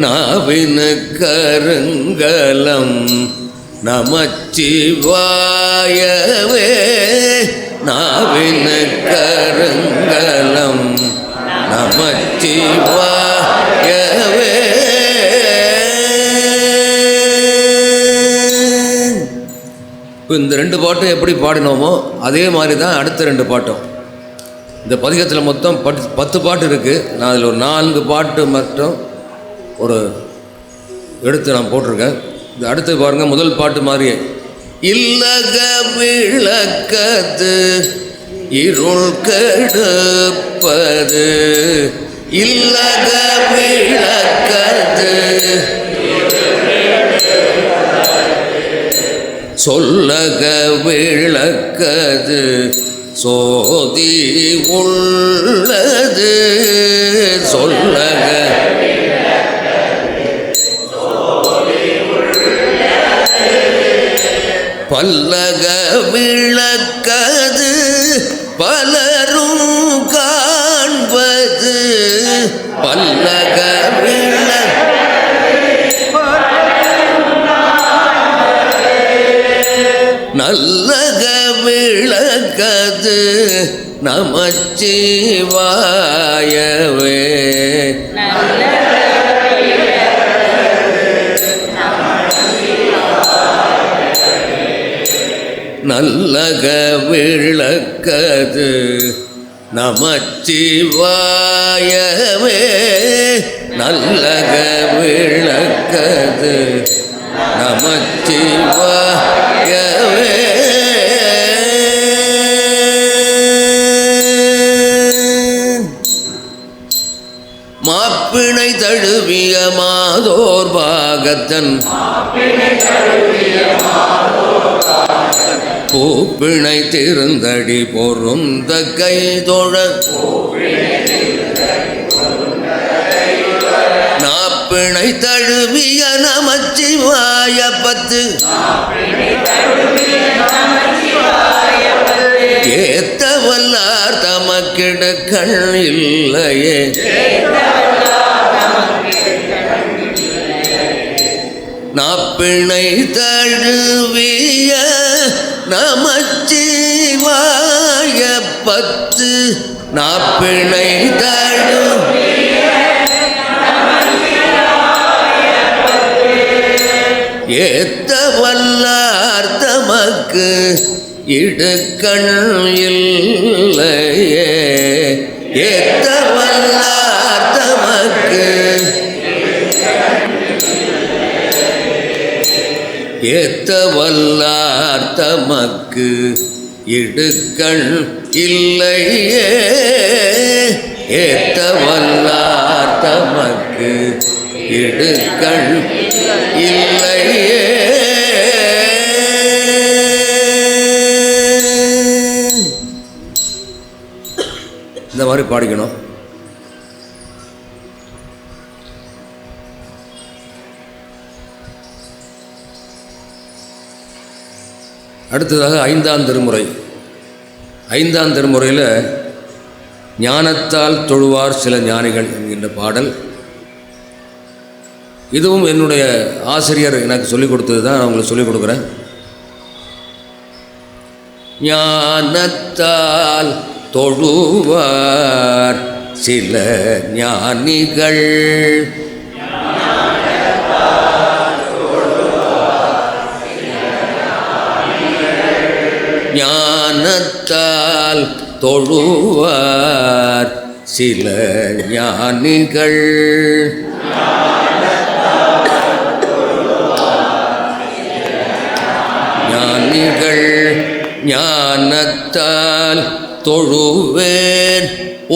நாவின் கருங்கலம் நமச்சிவாயவே நாவின் கருங்கலம் நமச்சிவாயவே இப்போ இந்த ரெண்டு பாட்டும் எப்படி பாடினோமோ அதே மாதிரி தான் அடுத்த ரெண்டு பாட்டும். இந்த பதிகத்தில் மொத்தம் 10 பாட்டு இருக்குது. நான் அதில் ஒரு 4 பாட்டு மட்டும் ஒரு எடுத்து நான் போட்டிருக்கேன். இது அடுத்து பாருங்கள், முதல் பாட்டு மாதிரியே இல்லக விளக்கது இருள் கெடுப்பது இல்லக விளக்கது சொல்லக விளக்கது சோதி உள்ளது சொல்லக பல்லக விளக்கது பலரும் காண்பது பல்லக நல்லக விளக்கது நமச்சிவாயவே நல்லக விளக்கது நமச்சிவாயவே நல்லக விளக்கது நமச்சிவாயவே மாப்பிணை தழுவிய மாதோர் பாகத்தன் பூப்பிணை திருந்தடி பொருந்த கைதொழ நாப்பிணை தழுவிய நமச்சிவாய 10 ஏத்த வல்லார் தமக்கிடக்கண் இல்லையே நாப்பிணை தழுவிய நமச்சிவாய பத்து நாப்பிணை தழுவிய ஏத்த வல்லார் தமக்கு இடுக்கண் இல்லையே ஏத்த வல்லார் தமக்கு ஏத்த வல்லார் தமக்கு இடுக்கண் இல்லையே ஏத்த வல்லார் தமக்கு இடுக்கண் இல்லையே. இந்த மாதிரி பாடிக்கணும். அடுத்ததாக ஐந்தாம் திருமுறை. ஐந்தாம் திருமுறையில் ஞானத்தால் தொழுவார் சில ஞானிகள் என்கின்ற பாடல். இதுவும் என்னுடைய ஆசிரியர் எனக்கு சொல்லிக் கொடுத்தது தான், நான் உங்களுக்கு சொல்லிக் கொடுக்குறேன். ஞானத்தால் தொழுவார் சில ஞானிகள் ஞானத்தால் தொழுவார் சில ஞானிகள் ஞானிகள் ஞானத்தால் தொழுவேன்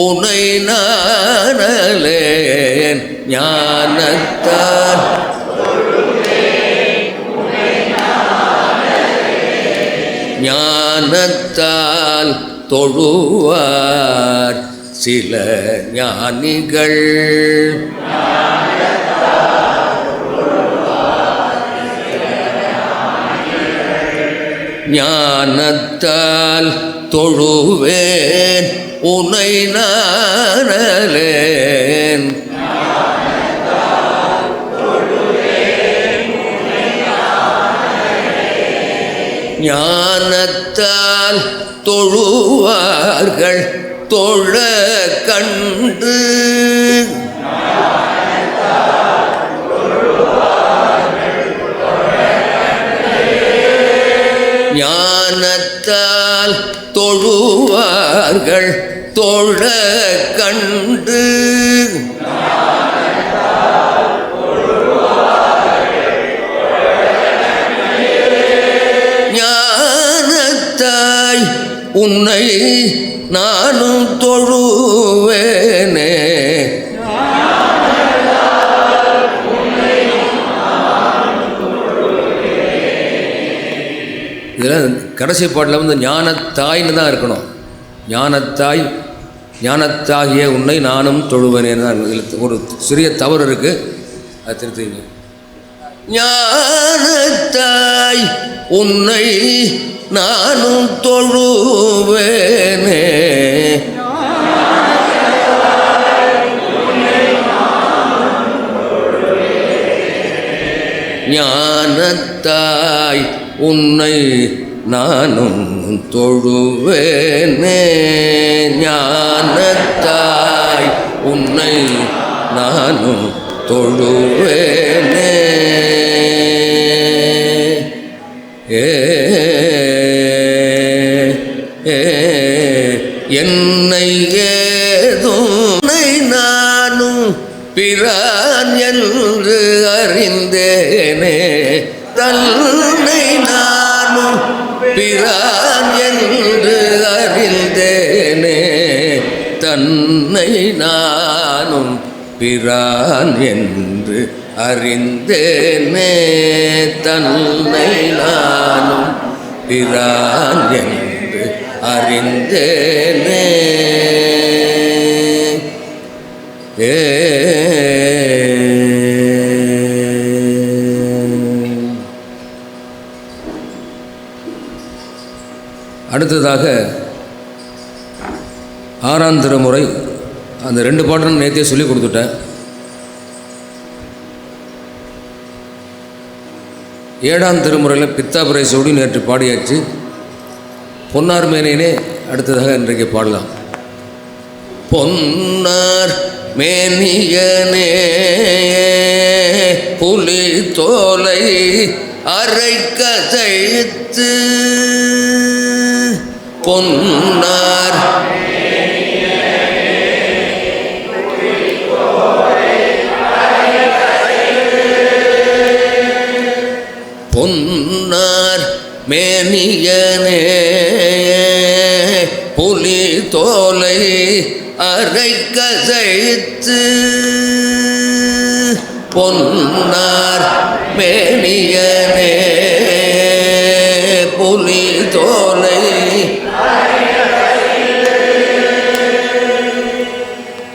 உனை நானலேன் ஞானத்தால் ஞானத்தால் தொழுவார் சில ஞானிகள் ஞானத்தால் தொழுவேன் உனை நானலேன் ஞானத்தால் தொழுவார்கள் தொழ கண்டு ஞானத்தால் தொழுவார்கள் தொழ கண்டு ஞானத்தாய் உன்னை நானும் தொழுவேனே இதில் கடைசி பாட்டில் வந்து ஞானத்தாய்ன்னு தான் இருக்கணும். ஞானத்தாய் ஞானத்தாகிய உன்னை நானும் தொழுவேனேன்னு தான் இருக்குது. இதில் ஒரு சிறிய தவறு இருக்குது, அது திருத்திங்க. ஞானத்தாய் உன்னை நானும் தொழுவேனே ஞானத்தாய் உன்னை நானும் தொழுவேனே ஞானத்தாய் உன்னை நானும் தொழுவேனே என்னை ஏதும் நானும் பிரான் என்று அறிந்தேனே தன்னை நானும் பிரான் என்று அறிந்தேனே தன்னை நானும் பிரான் என்று அறிந்தேனே தன்னை நானும் பிரான் என்று அறிந்தேனே அடுத்ததாக ஆறாம் திருமுறை. அந்த 2 பாட்டும் நேற்றே சொல்லி கொடுத்துட்டேன். 7ஆம் திருமுறையில் பித்தாபுரை சூடி நேற்று பாடியாச்சு. பொன்னார் மேனியனே அடுத்ததாக இன்றைக்கு பாடலாம். பொன்னார் மேனியனே புலி தோலை அரை கதைத்து பொன்னார் பொன்னார் மேனியனே புலி தோலை அரை கதைத்து பொன்னார் மேனியனே புலி தோலை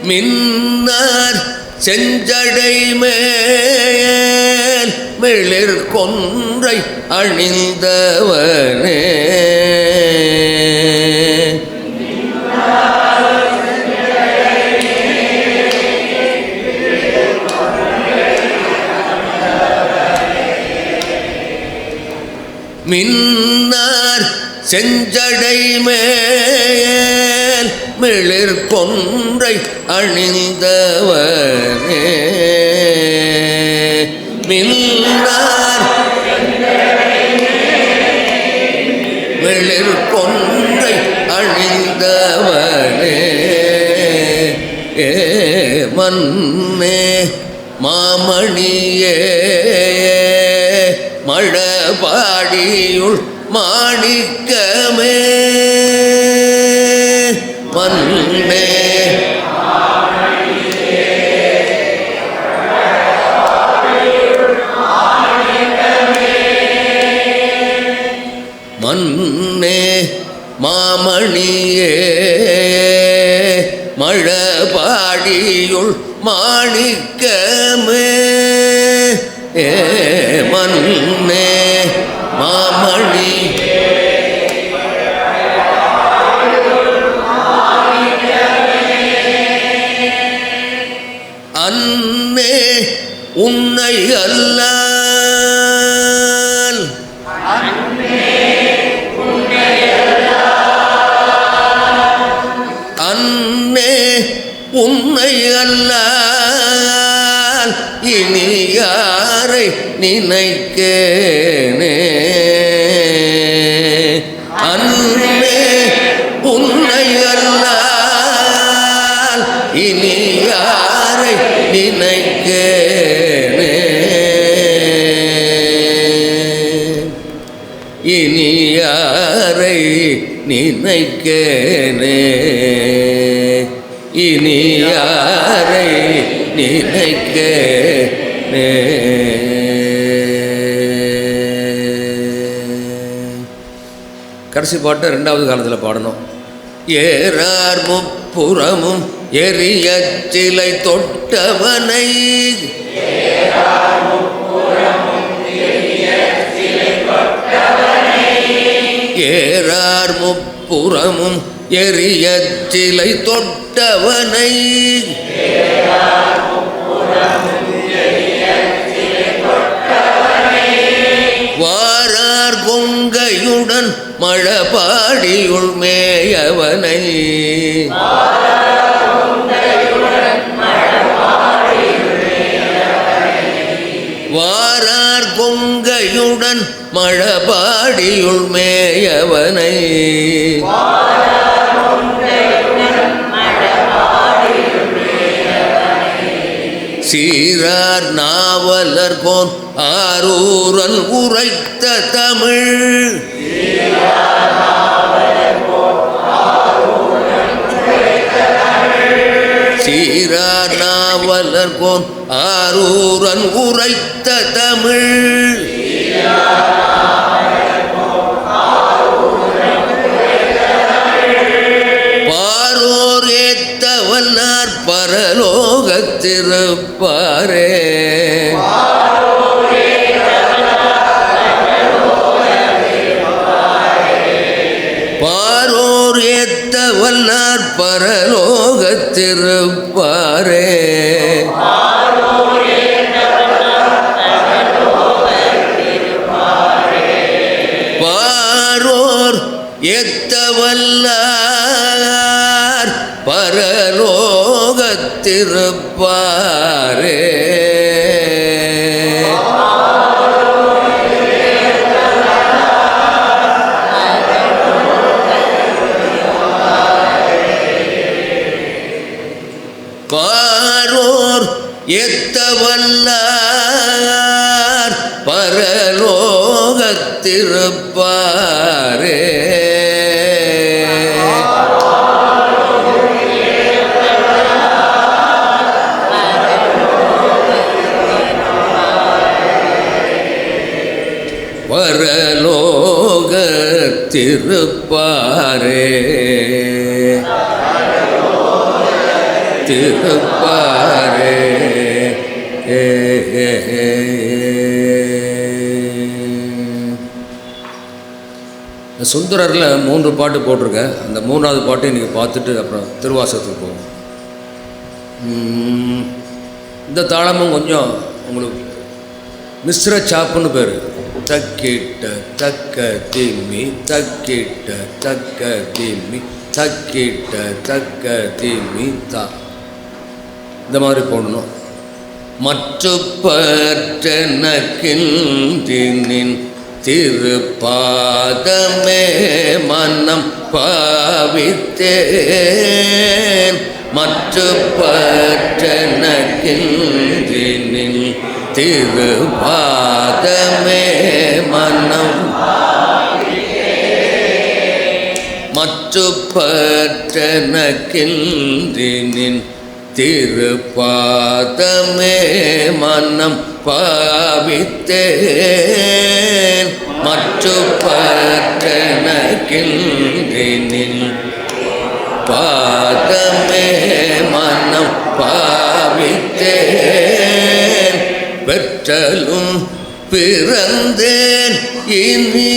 மின்னார் செஞ்சடை மேல் மிளிர் கொன்றை அணிந்தவனே மின்னார் செஞ்சடை மேல் மிளிர் கொன்றை அணிந்தவனே மின்னார் மிளிர் கொன்றை அணிந்தவனே மன்னே மாமணியே மழபாடியுள் மாணிக்கமே மன்னே மன்னே மாமணியே மழபாடியுள் மாணிக்கமே மன்னே மாமணி அன்னே உன்னை அல்லால் அன்னே உன்னை அல்லால் இனி யாரை நினைக்கேனே அன்னே உன்னை அல்லால் இனி யாரை நினைக்கேனே இனி யாரை நினைக்கேனே இனி யாரை நினைக்கேனே. கடைசி பாட்டை 2வது காலத்தில் பாடணும். ஏறார் முப்புறமும் எரிய சிலை தொட்டவனை ஏறார் முப்புறமும் எரிய சிலை தொட்டவனை வாரார் கொங்கையுடன் மழபாடியுள் மேயவனை வாரார் கொங்கையுடன் மழபாடியுள் மேயவனை சீரார் நாவலர் போன் ஆரூரன் உரைத்த தமிழ் சீரார் நாவலர் போன் ஆரூரன் உரைத்த தமிழ் பாரோர் ஏத்த வல்லார் பரலோகத்திருப்பாரே பாரோர் ஏத்த வல்லார் பரலோகத்திருப்பாரே ஏத்தவல்லார் பரலோகத்திருப்பாரே. பாரோர் ஏத்தவல்லார் பரலோகத்திருப்பாரே. பரலோகத்திருப்பாரே திருப்பாரே. சுந்தரரில் 3 பாட்டு போட்டிருக்கேன். அந்த 3வது பாட்டை இன்றைக்கி பார்த்துட்டு அப்புறம் திருவாசகத்துக்கு போவோம். இந்த தாளமும் கொஞ்சம் உங்களுக்கு மிஸ்ர சாப்புன்னு பேர். தக்கிட்ட தக்க திம்மி தக்கிட்ட தக்க திம்மி தக்கிட்ட தக்க திம்மி தா, இந்த மாதிரி போடணும். மற்ற பற்றனக்கின்றின் திருப்பாதமே மனம் பாவித்தேன். மற்ற பற்றனக்கின்றின் திருப்பாதமே மனம் மற்ற பற்றனக்கின்றின் திருப்பாதமே மனம் பாவித்தேன். மற்ற பற்றனக்கின்றின் பாதமே மனம் பாவித்தேன். பெற்றலும் பிறந்தேன் இனி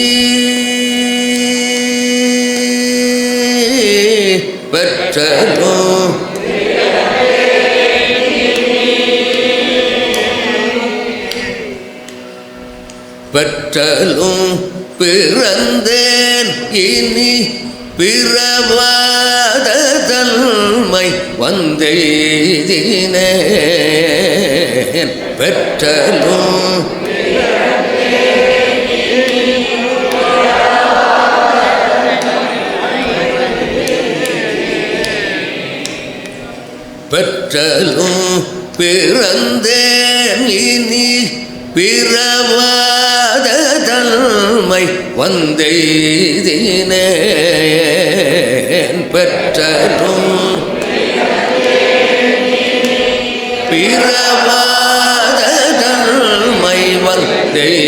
பெற்றலும் பெற்றலும் பிறந்தேன் இனி பிறவாத தன்மை வந்தெய்தினேன். பெற்றலும் பெற்றலும் பிறந்தேன் இனி பிறவாத தன்மை வந்தெய்தினேன். பெற்றலும் பிறவாத தன்மை வந்தெய்தினேன்.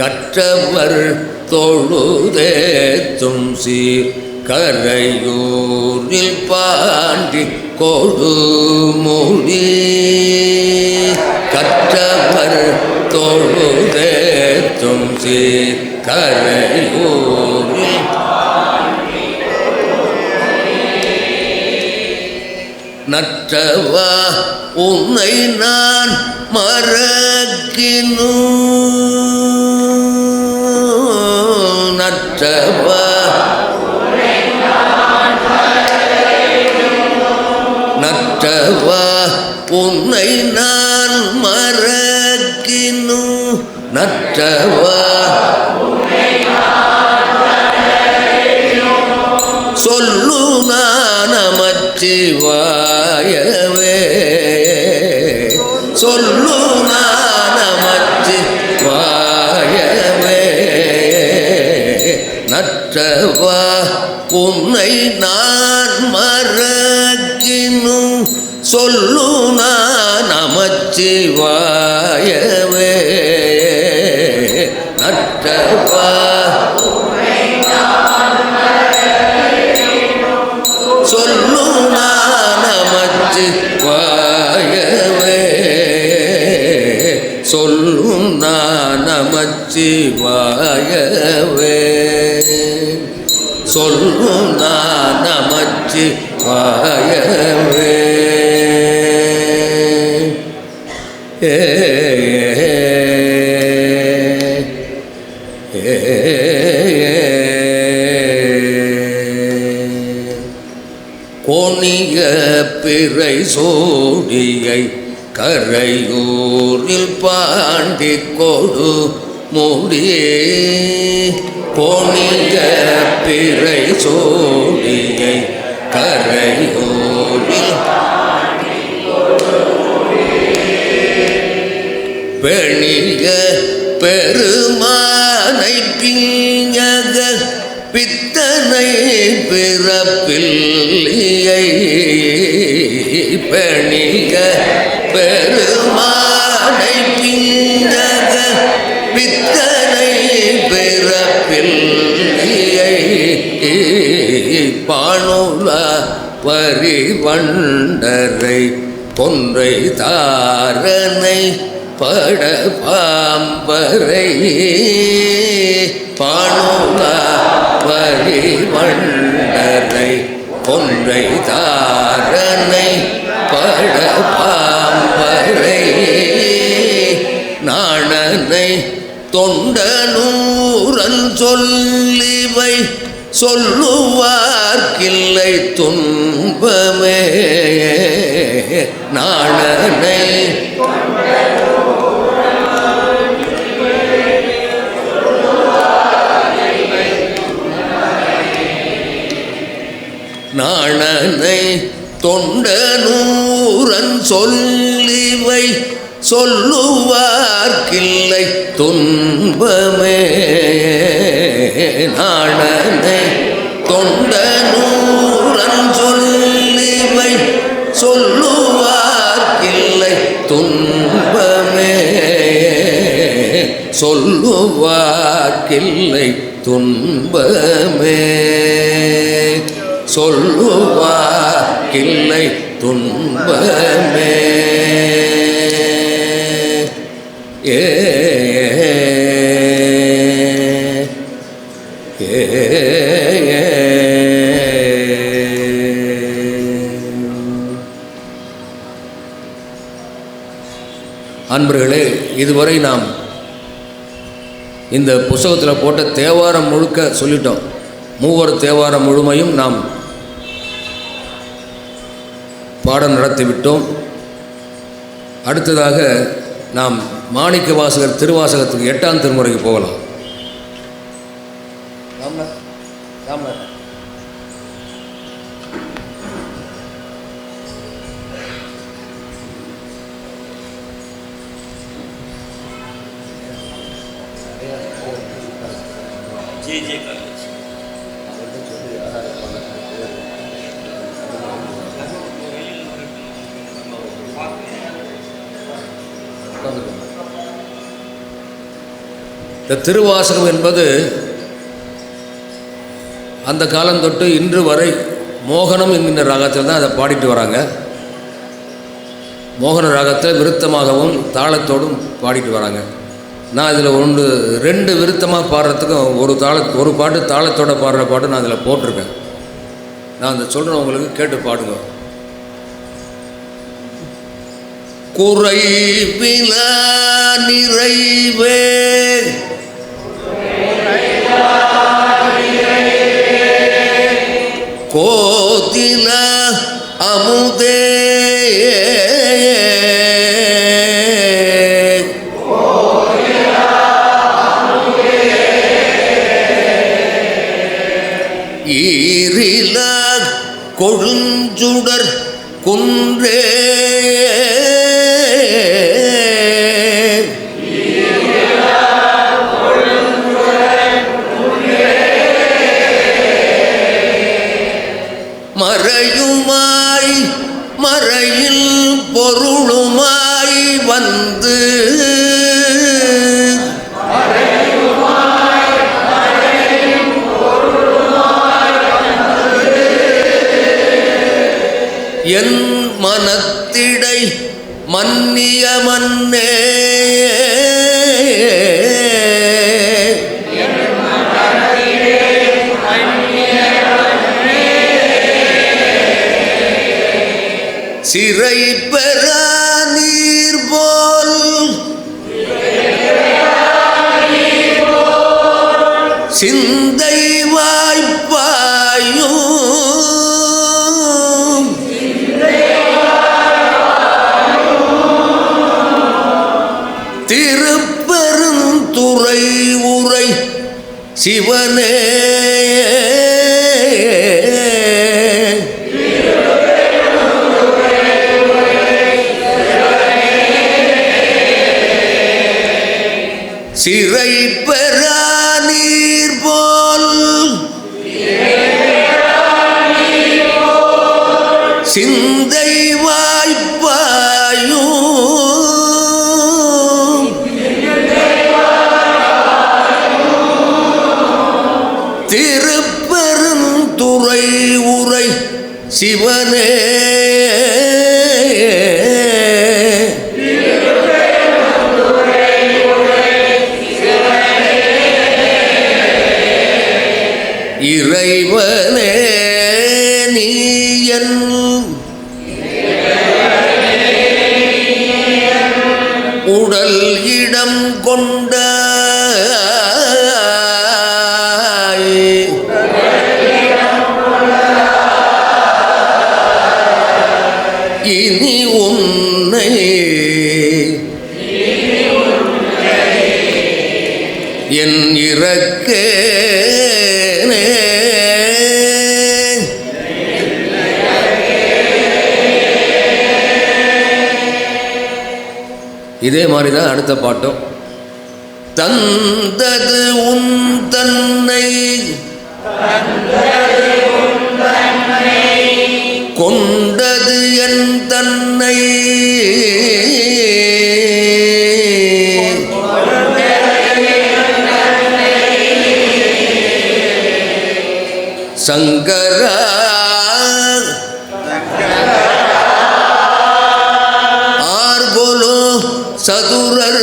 கற்றவர் தொழுதேத்தும் சீர் கரையூரில் பாண்டி கொடுமொழி. கற்றவர் தொழுதேத்தும் சீர் கரையூரில் நற்றவா உன்னை நான் மறக்கினு. நற்றவா நற்றவா உன்னை நான் மறக்கினு. நற்றவா சொல்லு நமச்சிவாயவே. சொல்லு நமச்சிவாயவே. நற்றவா உன்னை நான் மறக்கினு. சொல்லு நமச்சிவாயவே. நற்றவா சொல்லு நமச்சிவாயவே. சொல்லும் நமச்சிவாயவே. சொல்லும் நமச்சிவாயவே. ஏ கோணிய பிறை சோடியை கரையூரில் பாண்டி கொடு மூடியே கோணிய பிறை சோடியை கரையூரில் பெணிக பெருமானை பிஞக பித்தனை பிறப்பில்லையை பெணிக பெருமானை பிஞக பித்தனை பிறப்பில்லையை பாணுல பரிவண்டரை கொன்றை தாரனை பட பாம்பரை பாணுல பரிவண்டரை கொன்றை தாரனை பட பாம்பரை நாணனை தொண்டனூரன் சொல்லிவை சொல்லுவார்க்கில்லை துன்பமே நாணனை நாணனை தொண்டனூரன் சொல்லிவை சொல்லுவார்க்கில்லை துன்பமே நாணனை தொண்டனூரன் சொல்லிவை சொல்லுவார்க்கில்லை துன்பமே சொல்லுவார்க்கில்லை துன்பமே சொல்லுவார்க்கில்லை துன்பமே ஏ அன்பர்களே, இதுவரை நாம் இந்த புஸ்தகத்தில் போட்ட தேவாரம் முழுக்க சொல்லிட்டோம். மூவர் தேவாரம் முழுமையும் நாம் பாடம் நடத்திவிட்டோம். அடுத்ததாக நாம் மாணிக்க வாசகர் திருவாசகத்துக்கு 8ஆம் திருமுறைக்கு போகலாம். இந்த திருவாசகம் என்பது அந்த காலம் தொட்டு இன்று வரை மோகனம் என்கின்ற ராகத்தில் தான் அதை பாடிட்டு வராங்க. மோகன ராகத்தில் விருத்தமாகவும் தாளத்தோடும் பாடிட்டு வராங்க. நான் இதில் 2 விருத்தமாக பாடுறதுக்கும் ஒரு பாட்டு தாளத்தோடு பாடுற பாட்டு நான் அதில் போட்டிருக்கேன். நான் அந்த சொல்கிறேன், உங்களுக்கு கேட்டு பாடுங்க. குறைவிலா நிறைவே கோதில அமுதே ஈரில கொழுஞ்சுடர் குன்றே மறையுமாய் மறையில் பொருளுமாய் வந்து என் மனத்திடை மன்னிய மன்னே சிறை பெற நீர் போல் சிந்தை வாய்ப்பாயும் திருப்பெருந்துறை உரை சிவனே சிறை பெறா நீர் போல் சிந்தை வாய்ப்பாயும் திருப்பெருந்துறை உரை சிவனே இறைவனே நீ என் உடல் இடம் கொண்ட இனி உன்னை என் இறக்கே இதே மாதிரி தான் அடுத்த பாட்டும். தந்தது உன் தன்னை கொண்டது என் தன்னை சங்கரா ஆர்கொலோ சதுரர்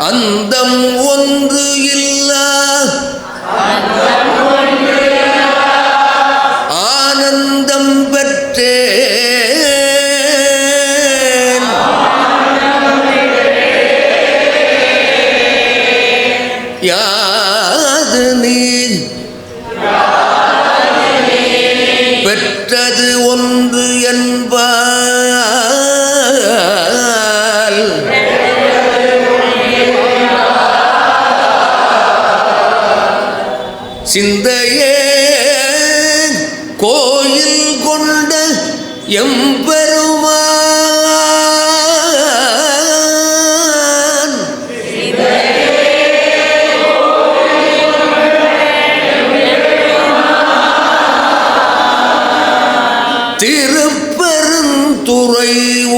அந்தம் ஒன்று இல்லா ஆனந்தம் பெற்றேன் யாது நீ பெற்றது ஒன்று என்பால் சிந்தையே கோயில் கொண்ட எம்பெருமான் திருப்பெருந்துறை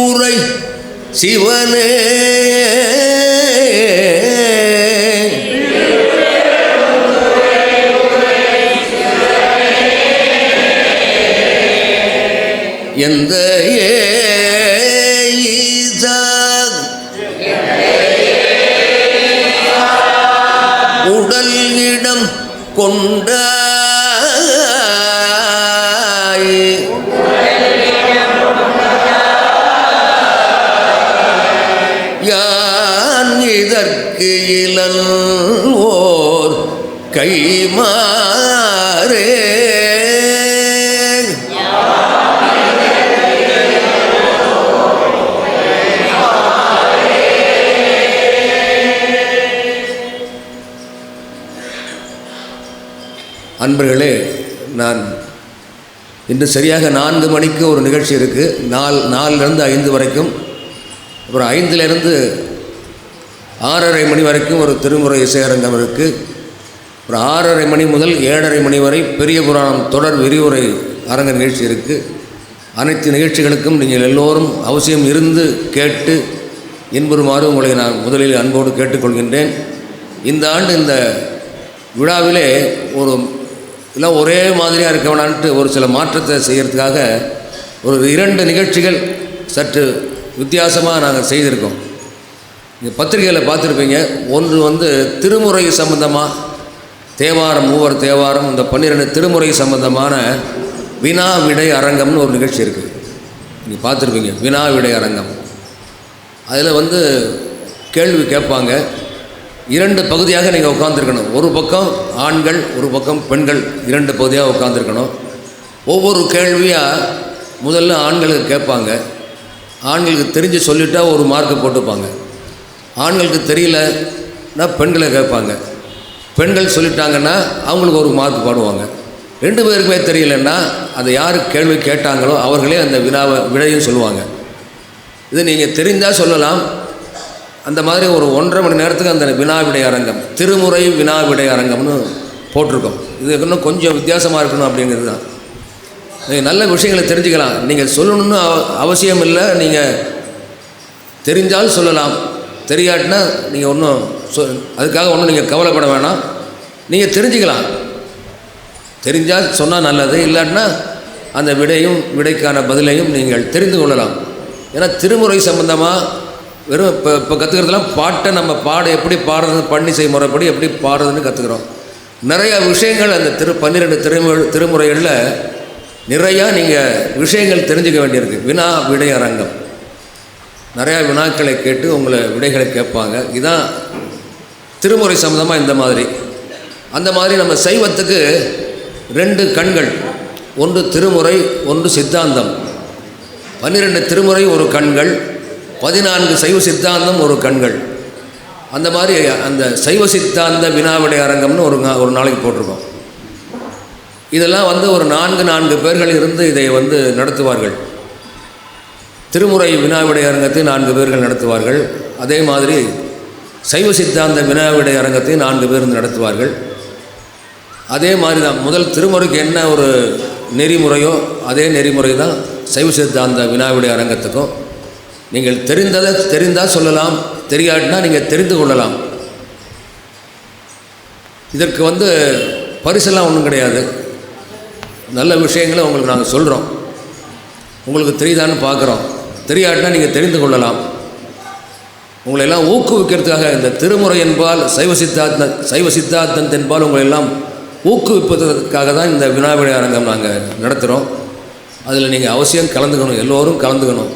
உரை சிவனே எந்த ஈசா உடல் இடம் கொண்ட யான் இதற்கு இளன் ஓர் கைமாறே அன்பர்களே, நான் இன்று சரியாக 4 மணிக்கு ஒரு நிகழ்ச்சி இருக்குது. 4லேருந்து 5 வரைக்கும், அப்புறம் 5லேருந்து 6:30 மணி வரைக்கும் ஒரு திருமுறை இசையரங்கம் இருக்குது. அப்புறம் 6:30 மணி முதல் 7:30 மணி வரை பெரிய புராணம் தொடர் விரிவுரை அரங்க நிகழ்ச்சி இருக்குது. அனைத்து நிகழ்ச்சிகளுக்கும் நீங்கள் எல்லோரும் அவசியம் இருந்து கேட்டு இன்புறுமாறு உங்களை நான் முதலில் அன்போடு கேட்டுக்கொள்கின்றேன். இந்த ஆண்டு இந்த விழாவிலே எல்லாம் ஒரே மாதிரியாக இருக்க வேணான்ட்டு ஒரு சில மாற்றத்தை செய்கிறதுக்காக ஒரு 2 நிகழ்ச்சிகள் சற்று வித்தியாசமாக நாங்கள் செய்திருக்கோம். நீங்கள் பத்திரிகையில் பார்த்துருப்பீங்க. ஒன்று திருமுறை சம்பந்தமாக தேவாரம், மூவர் தேவாரம், இந்த 12 திருமுறை சம்பந்தமான வினா விடை அரங்கம்னு ஒரு நிகழ்ச்சி இருக்குது. நீங்கள் பார்த்துருப்பீங்க, வினா விடை அரங்கம். அதில் வந்து கேள்வி கேட்பாங்க. 2 பகுதியாக நீங்கள் உட்காந்துருக்கணும். ஒரு பக்கம் ஆண்கள், ஒரு பக்கம் பெண்கள், 2 பகுதியாக உட்காந்துருக்கணும். ஒவ்வொரு கேள்வியாக முதல்ல ஆண்களுக்கு கேட்பாங்க. ஆண்களுக்கு தெரிஞ்சு சொல்லிட்டா ஒரு மார்க்கு போட்டுப்பாங்க. ஆண்களுக்கு தெரியலன்னா பெண்களை கேட்பாங்க. பெண்கள் சொல்லிட்டாங்கன்னா அவங்களுக்கு ஒரு மார்க் போடுவாங்க. 2 பேருக்குமே தெரியலன்னா அதை யார் கேள்வி கேட்டாங்களோ அவர்களே அந்த விடையும் சொல்லுவாங்க. இது நீங்கள் தெரிந்தால் சொல்லலாம். அந்த மாதிரி ஒரு 1.5 மணி நேரத்துக்கு அந்த வினா விடை அரங்கம், திருமுறை வினா விடை அரங்கம்னு போட்டிருக்கோம். இது இன்னும் கொஞ்சம் வித்தியாசமாக இருக்கணும் அப்படிங்கிறது தான். நீங்கள் நல்ல விஷயங்களை தெரிஞ்சுக்கலாம். நீங்கள் சொல்லணும்னு அவசியம் இல்லை. நீங்கள் தெரிஞ்சால் சொல்லலாம், தெரியாட்டினா நீங்கள் ஒன்றும் அதுக்காக ஒன்றும் நீங்கள் கவலைப்பட வேணாம். நீங்கள் தெரிஞ்சுக்கலாம். தெரிஞ்சால் சொன்னால் நல்லது, இல்லாட்டினா அந்த விடைக்கான பதிலையும் நீங்கள் தெரிந்து கொள்ளலாம். ஏன்னா திருமுறை சம்பந்தமாக வெறும் இப்போ கற்றுக்கிறதுலாம் பாட்டை நம்ம எப்படி பாடுறது, பன்னிசை முறைப்படி எப்படி பாடுறதுன்னு கற்றுக்குறோம். நிறையா விஷயங்கள் அந்த 12 திருமுறைகளில் நிறையா நீங்கள் விஷயங்கள் தெரிஞ்சுக்க வேண்டியிருக்கு. வினா விடை அரங்கம், நிறையா வினாக்களை கேட்டு உங்களை விடைகளை கேட்பாங்க. இதுதான் திருமுறை சம்பந்தமாக இந்த மாதிரி. அந்த மாதிரி நம்ம சைவத்துக்கு 2 கண்கள், ஒன்று திருமுறை, ஒன்று சித்தாந்தம். 12 திருமுறை ஒரு கண்கள், 14 சைவ சித்தாந்தம் ஒரு கண்கள். அந்த மாதிரி அந்த சைவ சித்தாந்த வினாவிடை அரங்கம்னு ஒரு நாளைக்கு போட்டிருக்கோம். இதெல்லாம் வந்து ஒரு 4 பேர்கள் இருந்து இதை வந்து நடத்துவார்கள். திருமுறை வினாவிடை அரங்கத்தை 4 பேர்கள் நடத்துவார்கள். அதே மாதிரி சைவ சித்தாந்த வினாவிடை அரங்கத்தை 4 பேர் நடத்துவார்கள். அதே மாதிரி தான் முதல் திருமுறைக்கு என்ன ஒரு நெறிமுறையோ அதே நெறிமுறை தான் சைவ சித்தாந்த வினாவிடை அரங்கத்துக்கும். நீங்கள் தெரிந்தால் சொல்லலாம், தெரியாட்டினா நீங்கள் தெரிந்து கொள்ளலாம். இதற்கு வந்து பரிசெல்லாம் ஒன்றும் கிடையாது. நல்ல விஷயங்களை உங்களுக்கு நாங்கள் சொல்கிறோம். உங்களுக்கு தெரியுதான்னு பார்க்குறோம். தெரியாட்டினா நீங்கள் தெரிந்து கொள்ளலாம். உங்களை எல்லாம் ஊக்குவிக்கிறதுக்காக இந்த திருமுறை என்பால் சைவ சித்தாந்தம் என்பால் உங்களை எல்லாம் ஊக்குவிப்பதற்காக தான் இந்த வினாவிடை அரங்கம் நாங்கள் நடத்துகிறோம். அதில் நீங்கள் அவசியம் கலந்துக்கணும், எல்லோரும் கலந்துக்கணும்.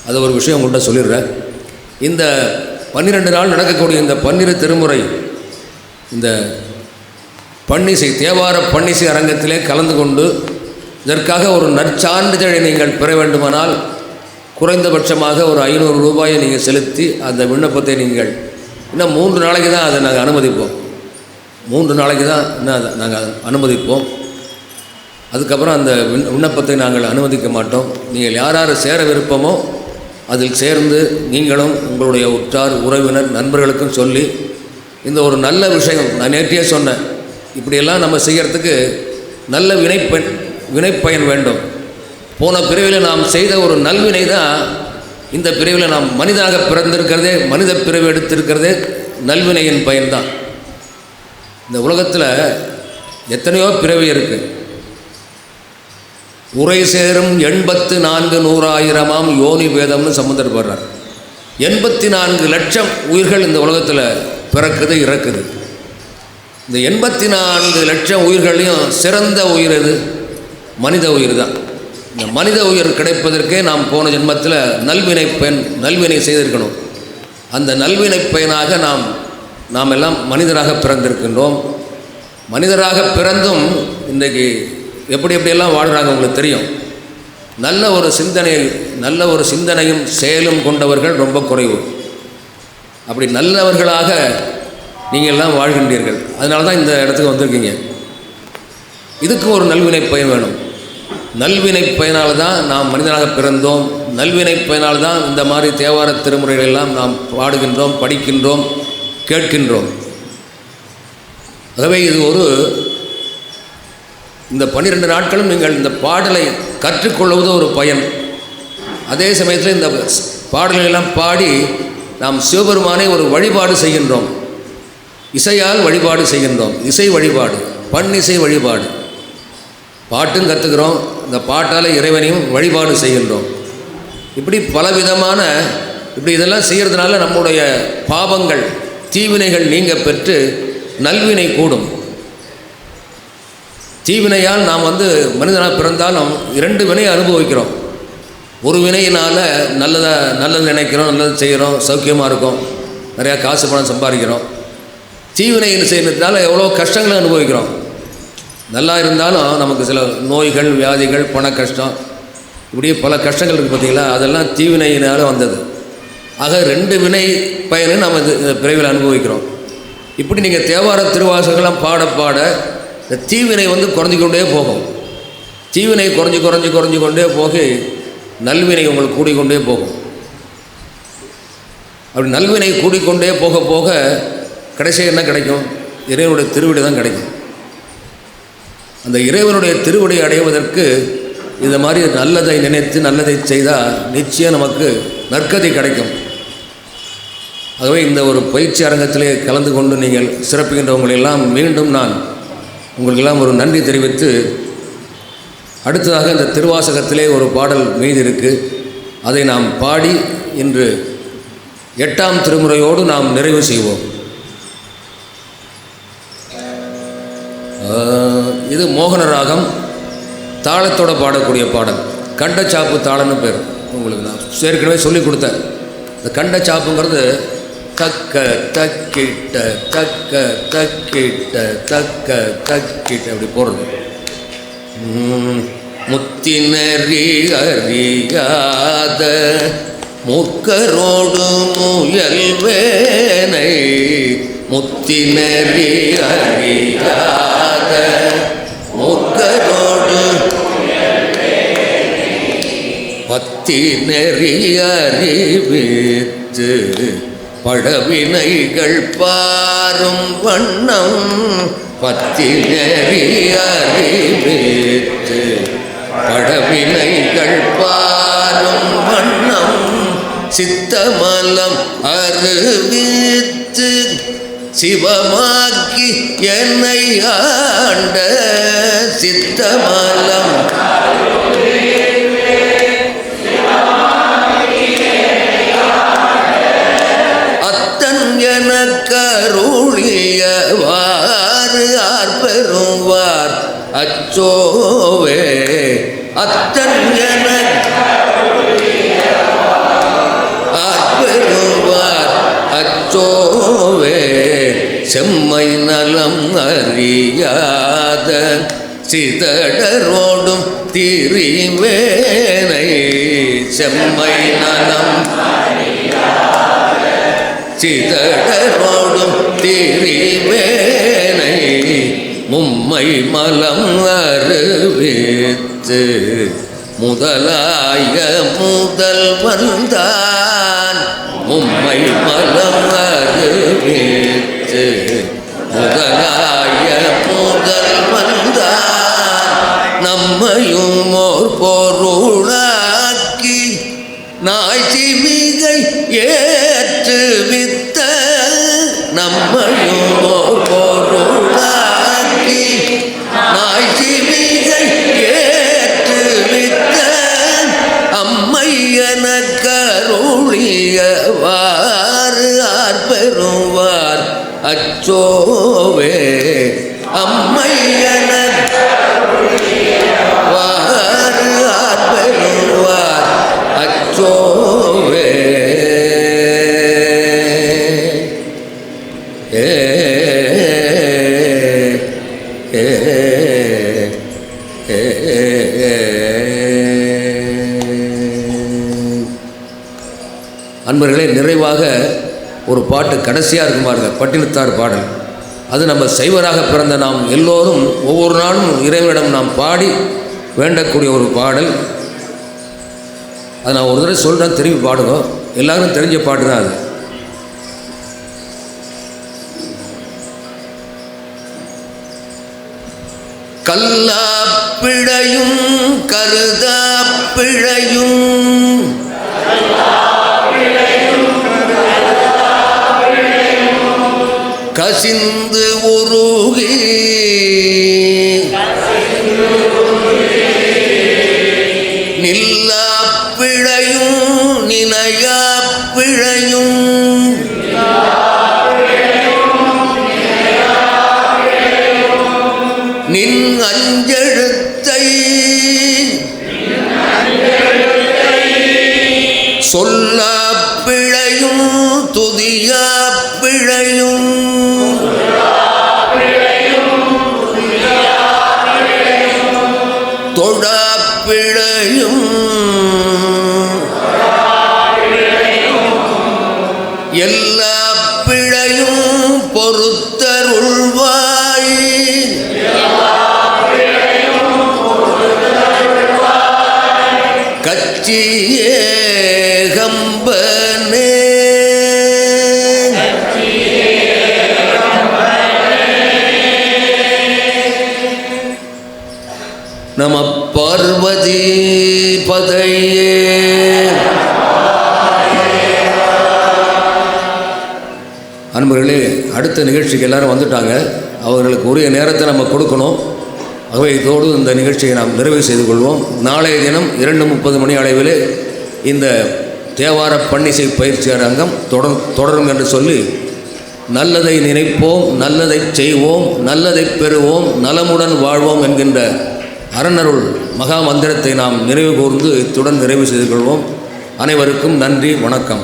அது ஒரு விஷயம் உங்கள்கிட்ட சொல்லிடுறேன். இந்த 12 நாள் நடக்கக்கூடிய இந்த 12 திருமுறை இந்த பன்னிசை தேவார பன்னிசை அரங்கத்திலே கலந்து கொண்டு இதற்காக ஒரு நற்சான்றிதழை நீங்கள் பெற வேண்டுமானால் குறைந்தபட்சமாக ஒரு 500 ரூபாயை நீங்கள் செலுத்தி அந்த விண்ணப்பத்தை நீங்கள் இன்னும் 3 நாளைக்கு தான் அதை நாங்கள் அனுமதிப்போம். 3 நாளைக்கு தான் இன்னும் நாங்கள் அனுமதிப்போம். அதுக்கப்புறம் அந்த விண்ணப்பத்தை நாங்கள் அனுமதிக்க மாட்டோம். நீங்கள் யார் சேர விருப்பமோ அதில் சேர்ந்து நீங்களும் உங்களுடைய உற்றார் உறவினர் நண்பர்களுக்கும் சொல்லி இந்த ஒரு நல்ல விஷயம் நான் நேற்றையே சொன்னேன். இப்படியெல்லாம் நம்ம செய்கிறதுக்கு நல்ல வினைப்பயன் வேண்டும். போன பிறவியில் நாம் செய்த ஒரு நல்வினை தான் இந்த பிறவியில் நாம் மனிதனாக பிறந்திருக்கிறதே, மனித பிறவி எடுத்திருக்கிறதே நல்வினையின் பயன்தான். இந்த உலகத்தில் எத்தனையோ பிறவி இருக்குது. உரை சேரும் 84 100,000 யோனி வேதம்னு சம்பந்தர் போடுறார். 84 லட்சம் உயிர்கள் இந்த உலகத்தில் பிறக்குது இறக்குது. இந்த 84 லட்சம் உயிர்களையும் சிறந்த உயிர் எது? மனித உயிர் தான். இந்த மனித உயிர் கிடைப்பதற்கே நாம் போன ஜென்மத்தில் நல்வினை செய்திருக்கணும். அந்த நல்வினை பயனாக நாம் எல்லாம் மனிதராக பிறந்திருக்கின்றோம். மனிதராக பிறந்தும் இன்றைக்கு எப்படியெல்லாம் வாழ்கிறாங்க உங்களுக்கு தெரியும். நல்ல ஒரு சிந்தனையும் செயலும் கொண்டவர்கள் ரொம்ப குறைவு. அப்படி நல்லவர்களாக நீங்கள்லாம் வாழ்கின்றீர்கள். அதனால தான் இந்த இடத்துக்கு வந்திருக்கீங்க. இதுக்கு ஒரு நல்வினை பயன் வேணும். நல்வினை பயனால் தான் நாம் மனிதனாக பிறந்தோம். நல்வினை பயனால் தான் இந்த மாதிரி தேவார திருமுறைகளெல்லாம் நாம் பாடுகின்றோம், படிக்கின்றோம், கேட்கின்றோம். ஆகவே இது இந்த 12 நாட்களும் நீங்கள் இந்த பாடலை கற்றுக்கொள்வது ஒரு பயன். அதே சமயத்தில் இந்த பாடல்களெல்லாம் பாடி நாம் சிவபெருமானை ஒரு வழிபாடு செய்கின்றோம். இசையால் வழிபாடு செய்கின்றோம். இசை வழிபாடு, பன்னிசை வழிபாடு. பாட்டும் கற்றுக்கிறோம், இந்த பாட்டால் இறைவனையும் வழிபாடு செய்கின்றோம். இப்படி பலவிதமான இதெல்லாம் செய்கிறதுனால நம்முடைய பாவங்கள் தீவினைகள் நீங்க பெற்று நல்வினை கூடும். தீவினையால் நாம் மனிதனாக பிறந்தால் நாம் 2 வினையை அனுபவிக்கிறோம். ஒரு வினையினால் நல்லது நினைக்கிறோம், நல்லது செய்கிறோம், சௌக்கியமாக இருக்கும், நிறையா காசு பணம் சம்பாதிக்கிறோம். தீவினையில் செய்கிறதுனால எவ்வளோ கஷ்டங்களை அனுபவிக்கிறோம். நல்லா இருந்தாலும் நமக்கு சில நோய்கள், வியாதிகள், பண கஷ்டம், இப்படியே பல கஷ்டங்கள் இருக்குது பார்த்தீங்களா. அதெல்லாம் தீவினையினால் வந்தது. ஆக 2 வினை பயனை நம்ம இந்த பிறவியில் அனுபவிக்கிறோம். இப்படி நீங்கள் தேவார திருவாசகெல்லாம் பாட பாட இந்த தீவினை குறைஞ்சிக்கொண்டே போகும். தீவினை குறைஞ்சு கொண்டே போக நல்வினை உங்களுக்கு கூடிக்கொண்டே போகும். அப்படி நல்வினை கூடிக்கொண்டே போக போக கடைசியாக என்ன கிடைக்கும்? இறைவனுடைய திருவடி தான் கிடைக்கும். அந்த இறைவனுடைய திருவடி அடைவதற்கு இந்த மாதிரி நல்லதை நினைத்து நல்லதை செய்தால் நிச்சயம் நமக்கு நற்கதி கிடைக்கும். ஆகவே இந்த ஒரு பயிற்சி அரங்கத்திலே கலந்து கொண்டு நீங்கள் சிறப்புகின்றவங்களெல்லாம் மீண்டும் நான் உங்களுக்கெல்லாம் ஒரு நன்றி தெரிவித்து, அடுத்ததாக இந்த திருவாசகத்திலே ஒரு பாடல் மீதி இருக்குது. அதை நாம் பாடி இன்று 8ஆம் திருமுறையோடு நாம் நிறைவு செய்வோம். இது மோகன ராகம், தாளத்தோடு பாடக்கூடிய பாடல். கண்டச்சாப்பு தாளன்னு பேர். உங்களுக்கு நான் ஏற்கனவே சொல்லிக் கொடுத்தேன். இந்த கண்டச்சாப்புங்கிறது தக்க தக்கிட்ட தக்க தக்கிட்ட தக்க தக்கிட்ட அப்படி போடுறது. முத்தினறி அறியாத முக்கரோடு முயல்வேனை, முத்தினறி அறியாத முக்கரோடு பத்தினறி அறிவித்து படவினைகள் பாரும் வண்ணம், பத்தினறி அறிவித்து படவினைகள் பாரும் வண்ணம், சித்தமலம் அறிவித்து சிவமாக்கி என்னை ஆண்ட, சித்தமலம் அத்தன் என கருளியவாறு ஆர்பெறுவார் அச்சோவே, அத்தன் என ஆர்பெறுவார் அச்சோவே, செம்மை நலம் அறியாத சிதடரோடும் திரிவேனை, செம்மை நலம் சிதடரோடும் திரிவேனை, மும்மை மலம் அறிவித்து முதலாய முதல் வந்தான், மும்மை மலம் அறிவித்து முதலாய முதல் வந்தான், நம்மையும் ஓர் பொருளாக்கி நாய் சிவிகை ஏற்றுவித்த, நம்மையும் ஓர் பொருளாக்கி நாய் சிவிகை ஏற்றுவித்த, அம்மையன கருளியவாறு ஆர்பெறுவார் அச்சோவே, அம்மையன கருளியவாறு ஆர்பெறுவார் அச்சோவே. அன்பர்களே, நிறைவாக ஒரு பாட்டு கடைசியாக இருக்கும் பாருங்க, பட்டினத்தார் பாடல். அது நம்ம சைவராக பிறந்த நாம் எல்லோரும் ஒவ்வொரு நாளும் இறைவனிடம் நாம் பாடி வேண்டக்கூடிய ஒரு பாடல். அது நான் ஒரு தடவை சொல்கிறேன், திரும்பி பாடுங்க. எல்லாரும் தெரிஞ்ச பாட்டு தான் அது. கல்லா பிழையும் கருதா பிழையும் கசிந்து உருகி நில்லா பிழையும் நினையா பிழையும் நின் அஞ்செழுத்தை சொல்ல பிழையும் துதிய பிழையும் தொழ பிழையும் எல்லா பிழையும் பொறுத்தருள்வாய். கச்சியே கம்பனே நம பார்வதி பதையே. அன்பர்களே, அடுத்த நிகழ்ச்சிக்கு எல்லாரும் வந்துட்டாங்க. அவர்களுக்கு உரிய நேரத்தை நம்ம கொடுக்கணும். ஆகவே இதோடு இந்த நிகழ்ச்சியை நாம் நிறைவு செய்து கொள்வோம். நாளைய தினம் 2:30 மணி அளவில் இந்த தேவார பன்னிசை பயிற்சியாளர் அங்கம் தொடரும் என்று சொல்லி, நல்லதை நினைப்போம், நல்லதை செய்வோம், நல்லதை பெறுவோம், நலமுடன் வாழ்வோம் என்கின்ற அறநருள் மகா மந்திரத்தை நாம் நினைவு கூர்ந்து இத்துடன் நிறைவு செய்து கொள்வோம். அனைவருக்கும் நன்றி, வணக்கம்.